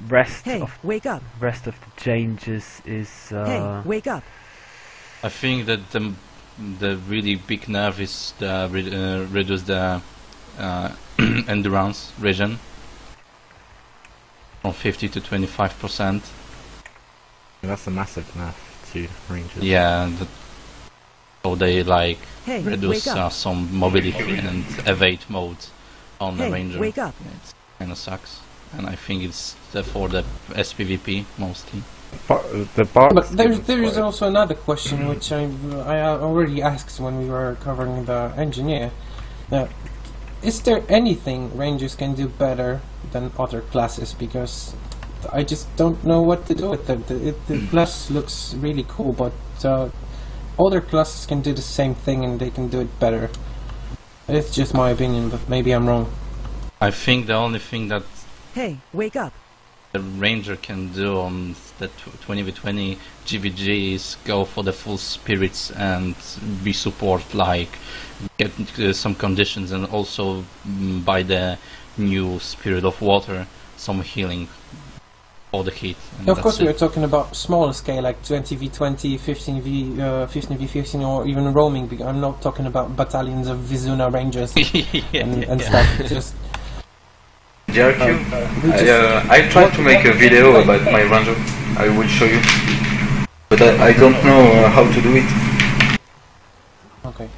rest Hey, of wake up! rest of the changes is. Hey, wake up! I think that the really big nerf is the reduce the endurance regen from 50 to 25%. That's a massive nerf to rangers. Yeah, so they like Hey, reduce wake up. some mobility and evade mode on the Hey, ranger. wake up! It kind of sucks, and I think it's for the SPVP mostly. But there is also another question which I already asked when we were covering the engineer. Is there anything rangers can do better than other classes? Because I just don't know what to do with them. The class looks really cool, but other classes can do the same thing and they can do it better. It's just my opinion, but maybe I'm wrong. I think the only thing that Hey, wake up! the ranger can do on the 20v20 GVG is go for the full spirits and be support, like get some conditions, and also by the new spirit of water some healing for the heat. Of course, we are talking about smaller scale, like 20v20, 15v15, or even roaming. I'm not talking about battalions of Vizuna rangers and stuff. Just GW2, I tried to make a video about my ranger. I will show you, but I don't know how to do it. Okay.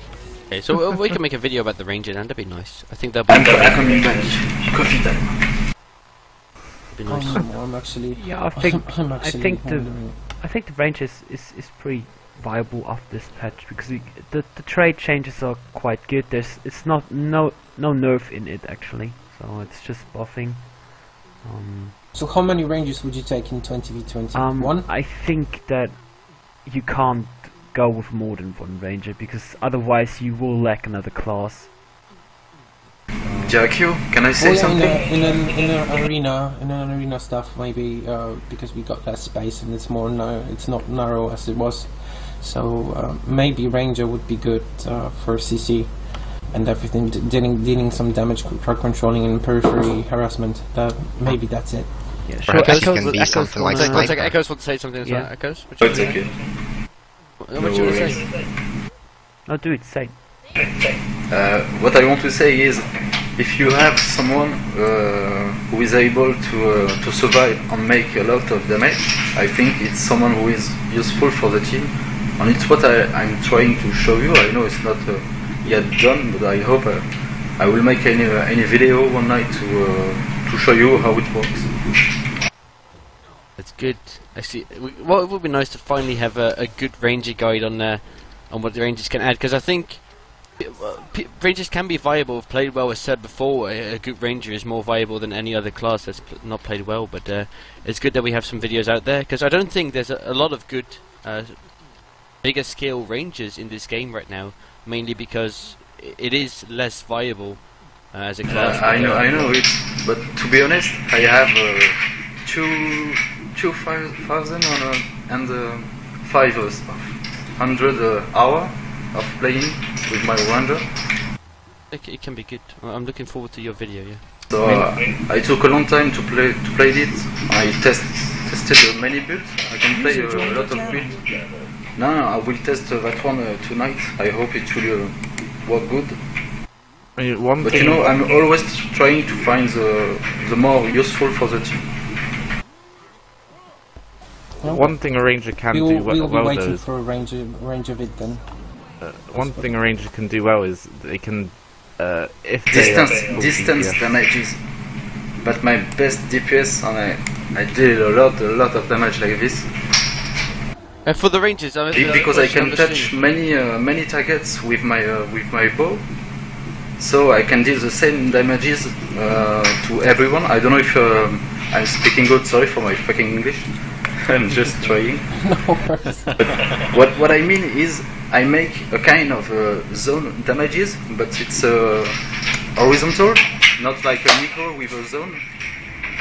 Okay, so we can make a video about the ranger, and that'd be nice. I think that'd be. I'm coming back. Coffee time. Be nice. I'm actually. Yeah, I think I think the range is pretty viable after this patch, because the trade changes are quite good. It's not no nerf in it actually, so it's just buffing. So how many ranges would you take in 20v20? One? I think that you can't go with more than one ranger, because otherwise you will lack another class. GW2, can I say something? In an arena stuff, maybe because we got less space and it's more it's not narrow as it was. So maybe ranger would be good for CC and everything, dealing some damage, crowd controlling and periphery harassment. Maybe that's it. Yeah, sure. Echoes One second, Echoes want to say something as well. Echoes? It's okay. What do you want to say? No, do it, say. What I want to say is, if you have someone who is able to survive and make a lot of damage, I think it's someone who is useful for the team, and it's what I'm trying to show you. I know it's not yet done, but I hope I will make any video one night to show you how it works. That's good. Actually, it would be nice to finally have a good ranger guide on what the rangers can add, because I think rangers can be viable if played well. As said before, a good ranger is more viable than any other class that's not played well, but it's good that we have some videos out there, because I don't think there's a lot of good bigger scale rangers in this game right now, mainly because it is less viable as a class. I know it, but to be honest, I have 2,000 and 500 hours of playing with my ranger. It can be good. I'm looking forward to your video. Yeah. So I took a long time to play it. I tested many builds. I can play a lot of builds. No, I will test that one tonight. I hope it will work good. But you know, I'm always trying to find the more useful for the team. Well, one thing a ranger can do well, we'll be waiting for a range of it then. One thing a ranger can do well is they can if distance damages. But my best DPS, and I did a lot of damage like this. For the rangers, because I can touch many targets with my bow, so I can deal the same damages to everyone. I don't know if I'm speaking good. Sorry for my fucking English. I'm just trying. No worries. But what I mean is, I make a kind of zone damages, but it's horizontal, not like a micro with a zone.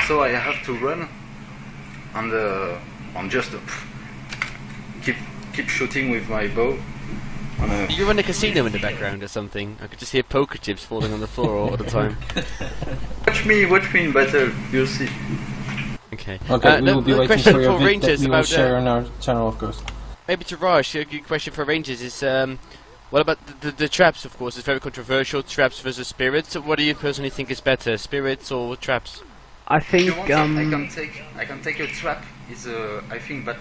So I have to run on just keep shooting with my bow. You run a casino in the background or something? I could just hear poker chips falling on the floor all the time. Watch me in battle, you'll see. Okay. Okay, we will be waiting for your vid that we will share on our channel, of course. Maybe to Raj, a good question for Rangers is, what about the traps, of course? It's very controversial, traps versus spirits. So what do you personally think is better, spirits or traps? I think, I can take a trap. I think that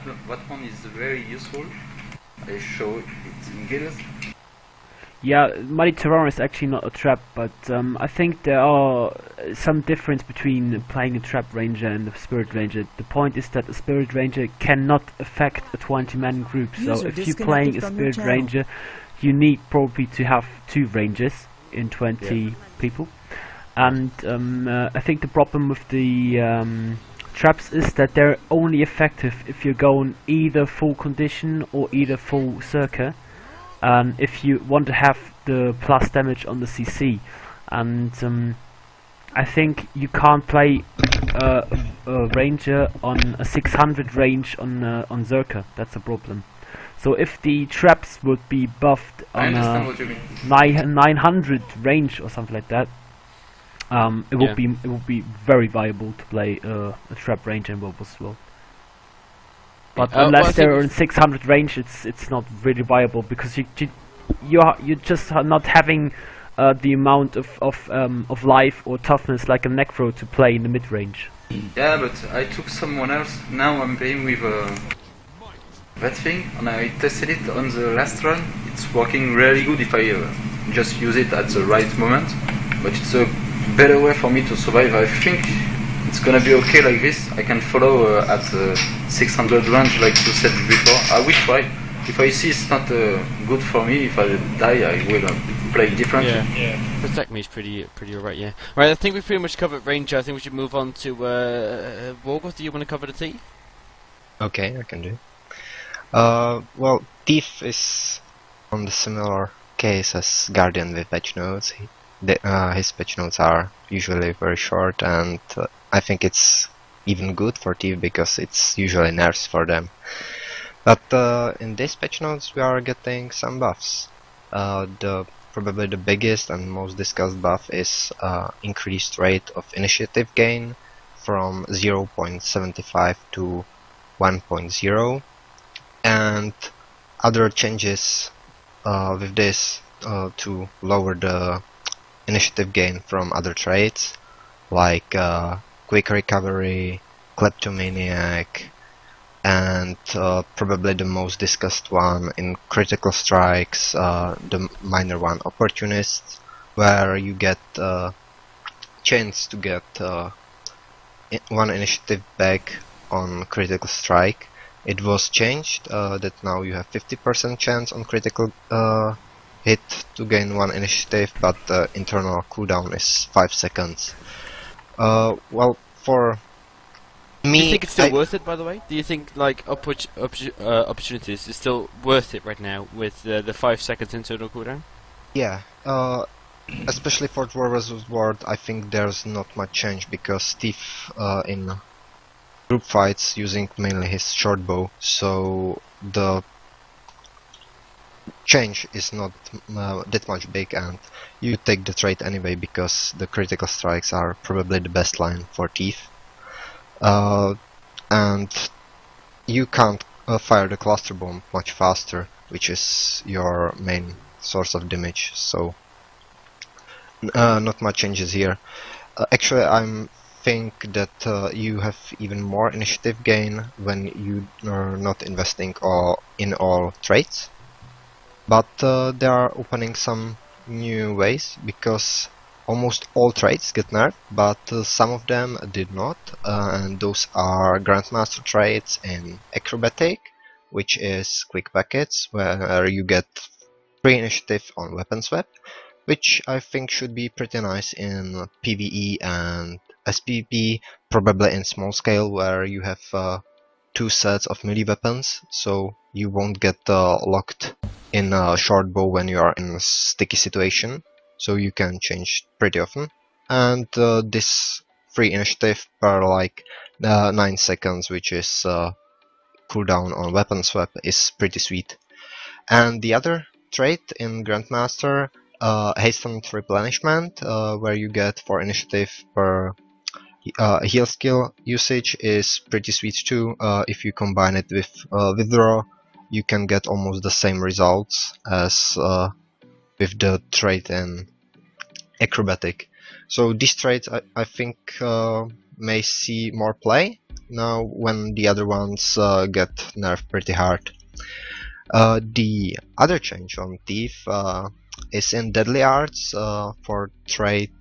one is very useful. I show it in guilds. Yeah, Muddy Terror is actually not a trap, but I think there are some difference between playing a Trap Ranger and a Spirit Ranger. The point is that a Spirit Ranger cannot affect a 20-man group, so if you're playing a Spirit Ranger, you need probably to have 2 Rangers in 20 people. And I think the problem with the traps is that they're only effective if you're going either full condition or either full circa. If you want to have the plus damage on the CC, and I think you can't play a ranger on a 600 range on Zerka. That's a problem. So if the traps would be buffed on a 900 range or something like that, it would be very viable to play a trap ranger in World as well. But unless they're in 600 range, it's not really viable, because you're just not having the amount of life or toughness like a Necro to play in the mid range. Yeah, but I took someone else. Now I'm playing with that thing, and I tested it on the last run. It's working really good if I just use it at the right moment. But it's a better way for me to survive. I think it's gonna be okay like this. I can follow at 600 range like you said before. I will try. If I see it's not good for me, if I die, I will play different. Yeah. Protect me is pretty alright, yeah. Right, I think we've pretty much covered Ranger. I think we should move on to Vorgoth. Do you want to cover the Thief? Okay, I can do. Well, Thief is on the similar case as Guardian with patch notes. His patch notes are usually very short, and I think it's even good for Thief because it's usually nerfs for them. But in this patch notes we are getting some buffs. Probably the biggest and most discussed buff is increased rate of initiative gain from 0.75 to 1.0, and other changes with this to lower the initiative gain from other traits like quick recovery, kleptomaniac, and probably the most discussed one in critical strikes, the minor one, opportunist, where you get chance to get 1 initiative back on critical strike. It was changed that now you have 50% chance on critical hit to gain 1 initiative, but the internal cooldown is 5 seconds. Well, for me, do you think it's still worth it, by the way? Do you think like opportunities is still worth it right now with the 5 seconds internal cooldown? Yeah, especially for Dwarf vs. Ward, I think there's not much change because Thief in group fights using mainly his short bow, so the change is not that much big, and you take the trait anyway because the critical strikes are probably the best line for Thief. And you can't fire the cluster bomb much faster, which is your main source of damage, so not much changes here. Actually, I think that you have even more initiative gain when you are not investing in all traits, but they are opening some new ways, because almost all traits get nerfed, but some of them did not, and those are Grandmaster traits in Acrobatic, which is quick packets, where you get 3 initiative on weapon swap, which I think should be pretty nice in PvE and SPP, probably in small scale, where you have 2 sets of melee weapons, so you won't get locked in a short bow when you are in a sticky situation. So you can change pretty often, and this free initiative per like 9 seconds, which is cooldown on weapon swap, is pretty sweet. And the other trait in Grandmaster, hastened replenishment, where you get 4 initiative per heal skill usage is pretty sweet too. If you combine it with withdraw, you can get almost the same results as with the trait in acrobatic. So this trait I think may see more play now when the other ones get nerfed pretty hard. The other change on Thief is in Deadly Arts for trait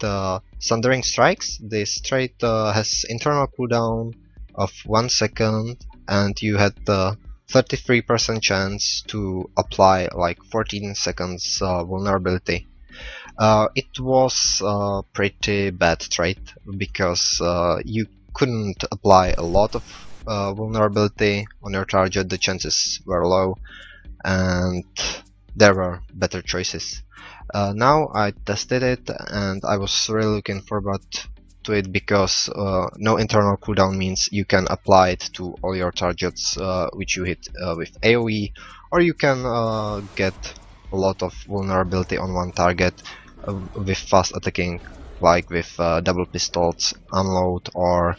Sundering Strikes. This trait has internal cooldown of 1 second, and you had the 33% chance to apply like 14 seconds vulnerability. It was a pretty bad trait because you couldn't apply a lot of vulnerability on your target, the chances were low, and there were better choices. Now I tested it and I was really looking forward to it because no internal cooldown means you can apply it to all your targets which you hit with AoE, or you can get a lot of vulnerability on one target with fast attacking, like with double pistols, unload, or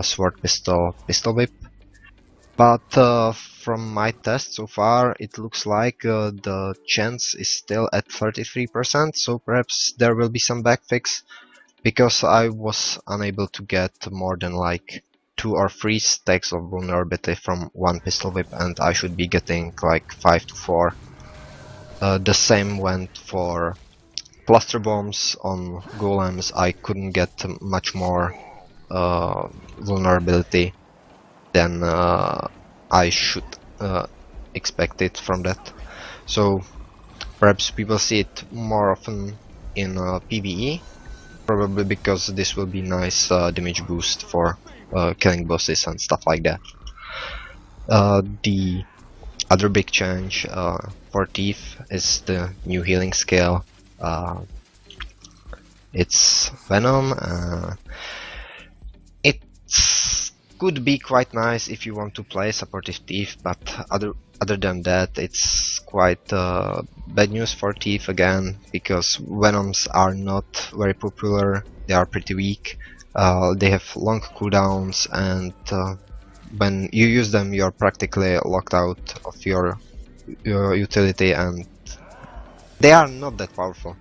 sword pistol, pistol whip. But from my test so far, it looks like the chance is still at 33%, so perhaps there will be some backfix, because I was unable to get more than like 2 or 3 stacks of vulnerability from one pistol whip, and I should be getting like 5 to 4. The same went for cluster bombs on golems. I couldn't get much more vulnerability than I should expect it from that. So perhaps we will see it more often in PvE, probably because this will be nice damage boost for killing bosses and stuff like that. The other big change for Thief is the new healing skill. It's Venom. It could be quite nice if you want to play supportive Thief, but other than that, it's quite bad news for Thief again, because Venoms are not very popular. They are pretty weak. They have long cooldowns, and when you use them, you're practically locked out of your utility, and they are not that powerful.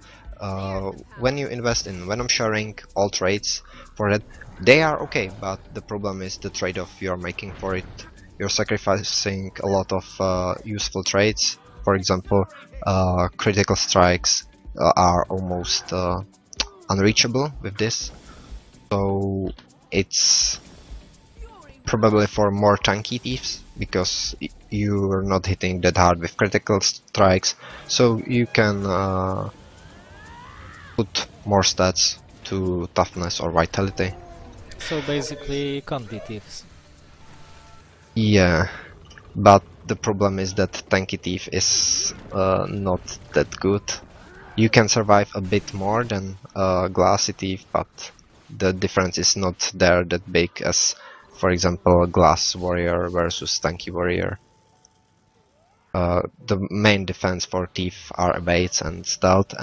When you invest in Venom sharing, all traits for that, they are okay, but the problem is the trade-off you're making for it. You're sacrificing a lot of useful traits. For example, critical strikes are almost unreachable with this, so it's probably for more tanky thieves, because you're not hitting that hard with critical strikes, so you can put more stats to toughness or vitality. So basically condy thieves. Yeah, but the problem is that tanky thief is not that good. You can survive a bit more than glassy thief, but the difference is not there that big as, for example, glass warrior versus tanky warrior. The main defense for thief are evades and stealth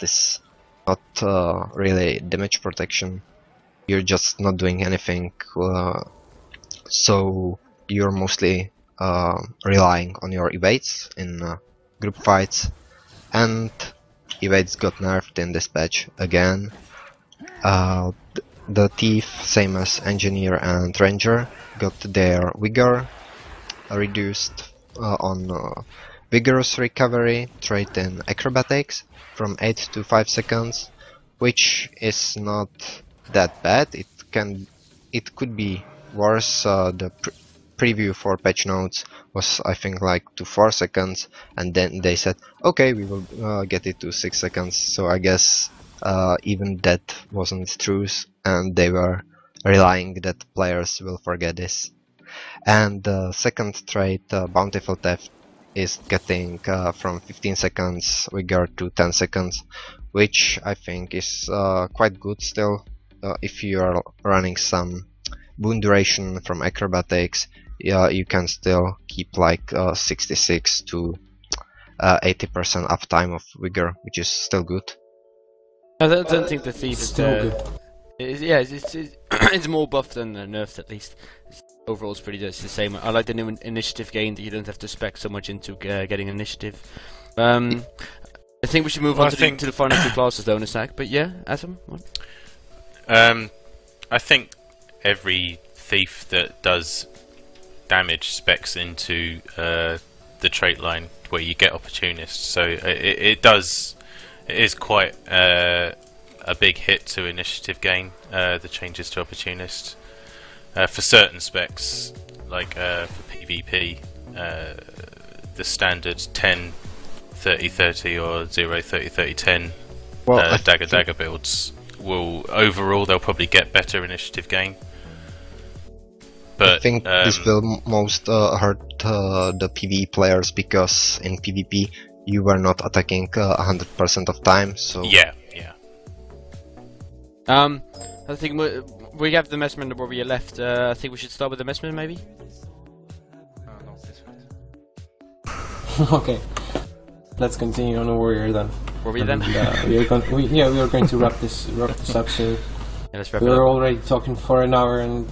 is not really damage protection. You're just not doing anything, so you're mostly relying on your evades in group fights, and evades got nerfed in this patch again. The thief, same as engineer and ranger, got their vigor reduced on vigorous recovery trait in acrobatics from 8 to 5 seconds, which is not that bad. It could be worse. The preview for patch notes was, I think, like to 4 seconds, and then they said, okay, we will get it to 6 seconds. So I guess even that wasn't true, and they were relying that players will forget this. And the second trait, Bountiful Theft, is getting from 15 seconds vigor to 10 seconds, which I think is quite good still. If you are running some boon duration from acrobatics, you can still keep like 66 to 80% uptime of vigor, which is still good. I don't think the thief is still good. It's more buffed than nerfed at least. Overall, it's pretty it's the same. I like the new initiative gain that you don't have to spec so much into getting initiative. I think we should move on to the final two classes though in a sec. But yeah, Adam, what? I think every thief that does damage specs into the trait line where you get opportunists, so it is quite a big hit to initiative gain, the changes to opportunist. For certain specs, like for PvP, the standard 10 30 30 or 0 30 30 10 dagger builds will overall they'll probably get better initiative gain. But I think this will most hurt the PvE players, because in PvP you were not attacking 100% of time. So yeah. I think we have the Mesmer and the Warrior left. I think we should start with the Mesmer, maybe. Okay, let's continue on the Warrior then. Warrior then. We are going to wrap this up soon. Yeah, let's wrap we it up. were already talking for an hour, and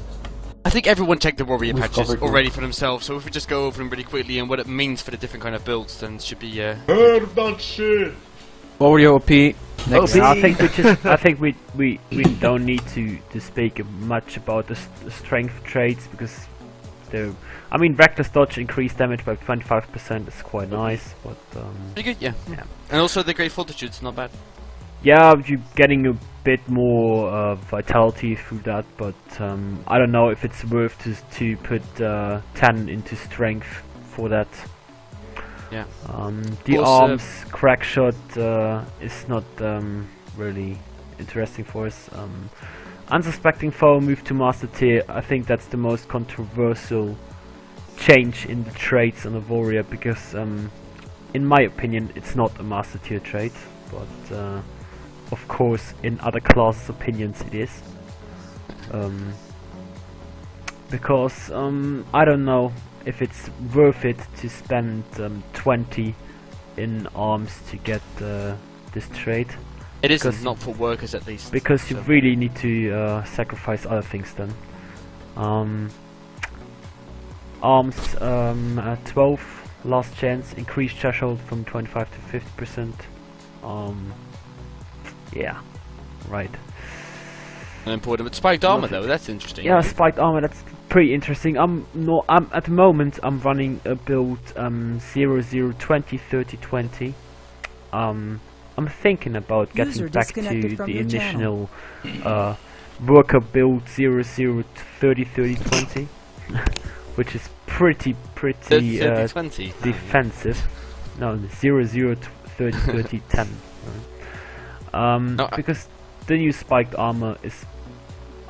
I think everyone checked the Warrior patches already for themselves. So if we just go over them really quickly and what it means for the different kind of builds, then it should be. Heard that shit. Warrior OP. Next. I think we don't need to speak much about the strength traits, because I mean, reckless dodge increased damage by 25% is quite nice, but pretty good, yeah. And also the great fortitude's not bad. Yeah, you're getting a bit more vitality through that, but I don't know if it's worth to put 10 into strength for that. Yeah. The arms crack shot is not really interesting for us. Unsuspecting foe move to master tier. I think that's the most controversial change in the traits on the Warrior, because in my opinion it's not a master tier trait, but of course in other classes' opinions it is. Because I don't know if it's worth it to spend 20 in arms to get this trait. It isn't, not for workers at least. Because you really need to sacrifice other things then. Arms at 12, last chance, increased threshold from 25 to 50%. Yeah, right. And important, but spiked armor though, that's interesting. Yeah, spiked armor, that's pretty interesting. At the moment I'm running a build 00 20 30 20. I'm thinking about getting back to the initial worker build 00 30 30 20, which is pretty 30, 20. defensive. No, 00 30 30 10. Because the new spiked armor is,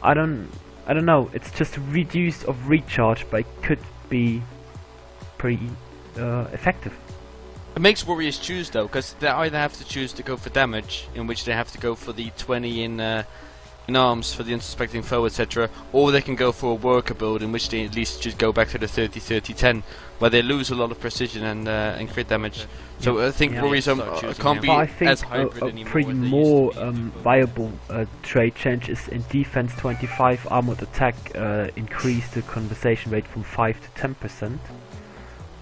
I don't know, it's just reduced of recharge, but it could be pretty effective. It makes warriors choose though, because they either have to choose to go for damage, in which they have to go for the 20 in arms for the unsuspecting foe, etc., or they can go for a worker build, in which they at least should go back to the 30 30 10, where they lose a lot of precision and crit damage. So I think warriors can't be as hybrid anymore. A pretty more viable trait change is in defense 25 armored attack, increase the conversation rate from 5 to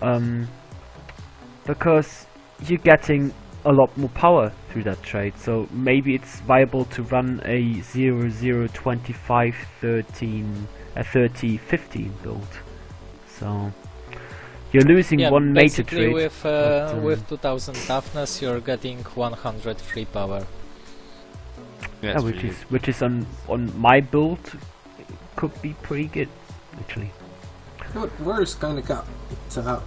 10%. Because you're getting a lot more power through that trait, so maybe it's viable to run a 00 25 13 30 15 build. So you're losing one major trait. With 2000 toughness, you're getting 100 free power. Yeah, which is on my build could be pretty good, actually. Warriors kind of got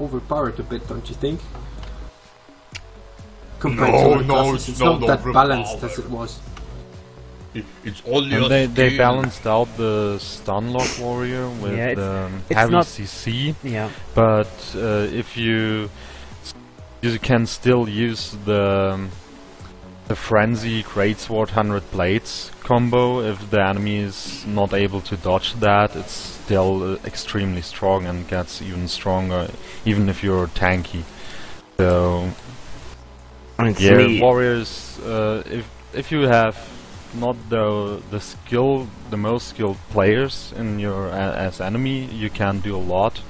overpowered a bit, don't you think? Compared to other classes, it's not that balanced as it was. It's only they balanced out the Stunlock Warrior with heavy CC, but if you can still use the Frenzy Greatsword 100 Blades combo. If the enemy is not able to dodge that, it's still extremely strong and gets even stronger, even if you're tanky. So yeah, warriors, if you have the skill, the most skilled players in your as enemy. You can do a lot,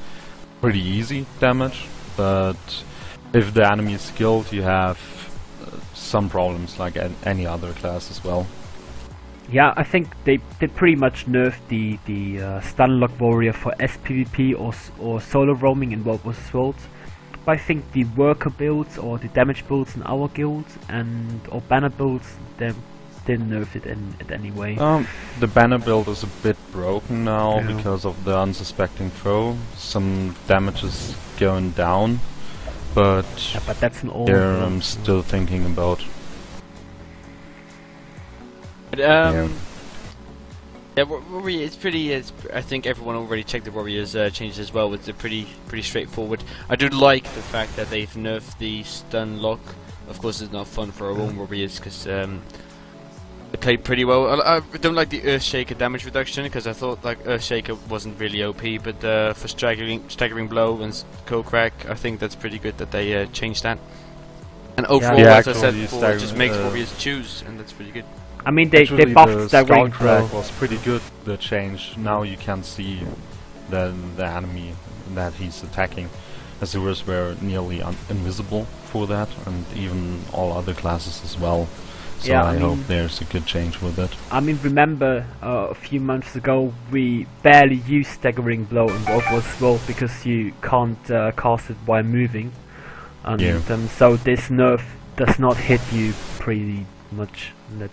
pretty easy damage. But if the enemy is skilled, you have some problems like any other class as well. Yeah, I think they pretty much nerfed the stun lock warrior for SPVP or solo roaming in World vs. World. But I think the worker builds or the damage builds in our guild or banner builds, they didn't nerf it in any way. The banner build is a bit broken now because of the unsuspecting foe. Some damage is going down, but that's an old. I'm still thinking about. But, Warrior, it's pretty. I think everyone already checked the Warriors changes as well. It's pretty straightforward. I do like the fact that they've nerfed the stun lock. Of course, it's not fun for our own Warriors because they played pretty well. I don't like the Earthshaker damage reduction because I thought like Earthshaker wasn't really OP, but for staggering blow and cold crack, I think that's pretty good that they changed that. And overall, as I said before, it just makes Warriors choose, and that's pretty good. I mean, they buffed staggering blow. Was pretty good. The change now you can see the enemy that he's attacking. Azures were nearly invisible for that, and even all other classes as well. So yeah, I hope there's a good change with it. I mean, remember a few months ago we barely used staggering blow in World vs. World because you can't cast it while moving, and so this nerf does not hit you pretty much. That.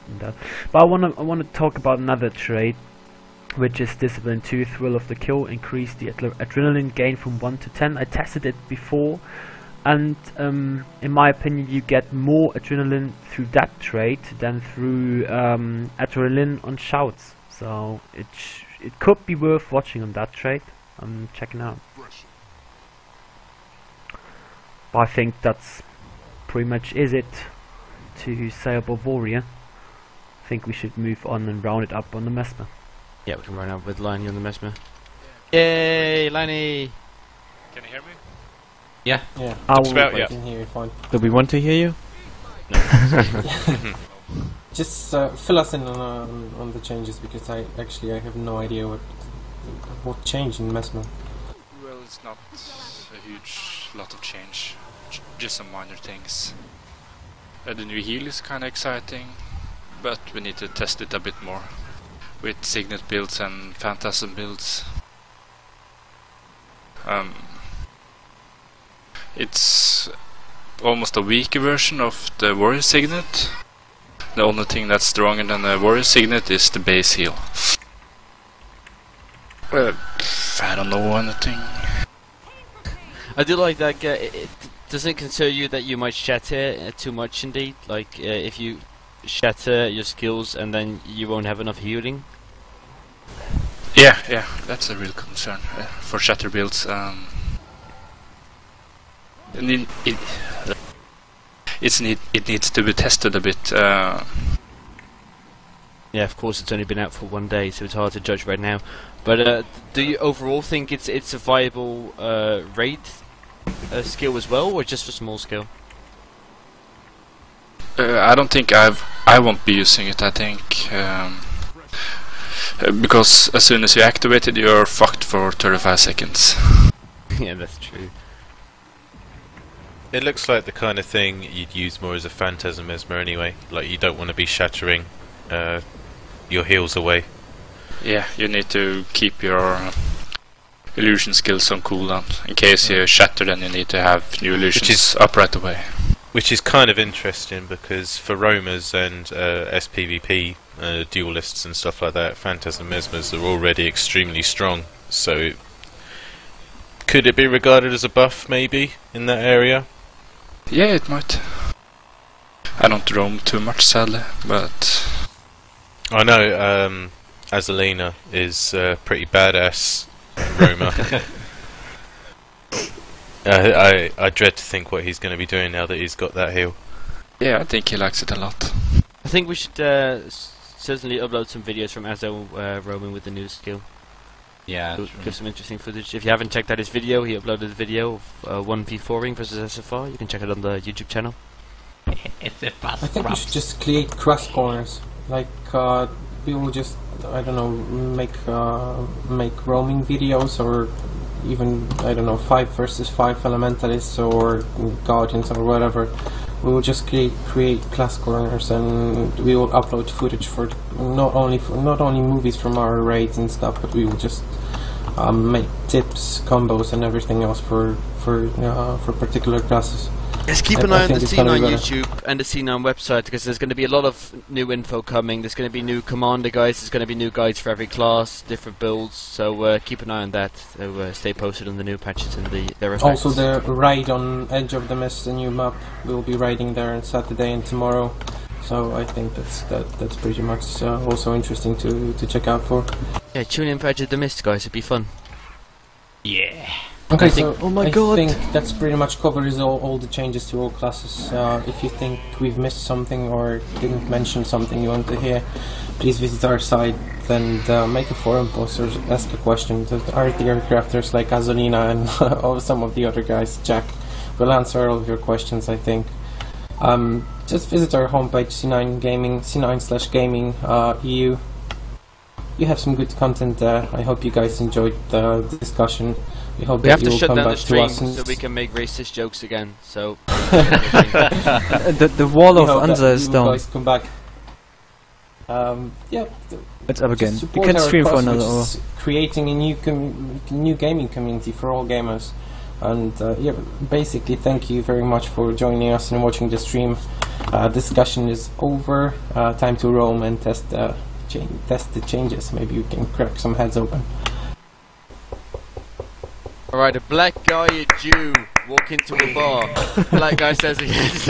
But I wanna talk about another trait, which is Discipline 2, Thrill of the Kill. Increase the adrenaline gain from 1 to 10. I tested it before, and in my opinion, you get more adrenaline through that trait than through adrenaline on shouts. So it could be worth watching on that trait. I'm checking out. But I think that's pretty much it to say about Warrior. I think we should move on and round it up on the Mesmer. Yeah, we can round up with Liney on the Mesmer. Yay, Liney! Can you hear me? Yeah. Yeah. I can hear you fine. Do we want to hear you? No. Just fill us in on the changes, because I have no idea what changed in Mesmer. Well, it's not a huge lot of change, just some minor things. The new heal is kinda exciting, but we need to test it a bit more with Signet builds and Phantasm builds. It's almost a weaker version of the Warrior Signet. The only thing that's stronger than the Warrior Signet is the base heal. I don't know anything. I do like that. Does it concern you that you might shatter too much indeed? Like if you shatter your skills and then you won't have enough healing? Yeah, that's a real concern for shatter builds. And it needs to be tested a bit. Yeah, of course, it's only been out for 1 day, so it's hard to judge right now. But do you overall think it's a viable raid skill as well, or just for small scale? I don't think I won't be using it. I think because as soon as you activate it, you're fucked for 35 seconds. Yeah, that's true. It looks like the kind of thing you'd use more as a Phantasm Mesmer anyway. Like, you don't want to be shattering your heals away. Yeah, you need to keep your illusion skills on cooldown. In case you shatter, then you need to have new illusions up right away. Which is kind of interesting, because for roamers and SPVP duelists and stuff like that, Phantasm Mesmers are already extremely strong. So could it be regarded as a buff maybe in that area? Yeah, it might. I don't roam too much, sadly, but I know Azalina is pretty badass roamer. I dread to think what he's going to be doing now that he's got that heal. Yeah, I think he likes it a lot. I think we should certainly upload some videos from Azo roaming with the new skill. Yeah, give some interesting footage. If you haven't checked out his video, he uploaded a video of 1v4ing versus SFR. You can check it on the YouTube channel. I think we should just create cross corners like we will just, I don't know, make roaming videos, or even, I don't know, 5 versus 5 Elementalists or Guardians or whatever. We will just create class corners, and we will upload footage for not only movies from our raids and stuff, but we will just make tips, combos, and everything else for particular classes. Yes, keep an eye on the C9 YouTube and the C9 website, because there's going to be a lot of new info coming. There's going to be new commander guides, there's going to be new guides for every class, different builds, so keep an eye on that. So stay posted on the new patches and their effects. Also the raid on Edge of the Mist, the new map, we'll be raiding there on Saturday and tomorrow. So I think that's pretty much also interesting to check out for. Yeah, tune in for Edge of the Mist, guys, it'd be fun. Yeah. Okay, so oh my I god! think that's pretty much covers all the changes to all classes. If you think we've missed something or didn't mention something you want to hear, please visit our site and make a forum post or ask a question. Our aircrafters like Azolina and or some of the other guys, Jack, will answer all of your questions, I think. Just visit our homepage, C9/gaming EU. You have some good content there. I hope you guys enjoyed the discussion. We hope we that have to will shut come down the back to stream us so we can make racist jokes again. So the wall of Anza is down. Guys come back. Yeah, it's up again. You support can our stream for cause, another which hour. is creating a new gaming community for all gamers. And yeah, basically, thank you very much for joining us and watching the stream. Discussion is over. Time to roam and test the changes. Maybe you can crack some heads open. Alright, a black guy, a Jew, walk into a bar. Black guy says he is.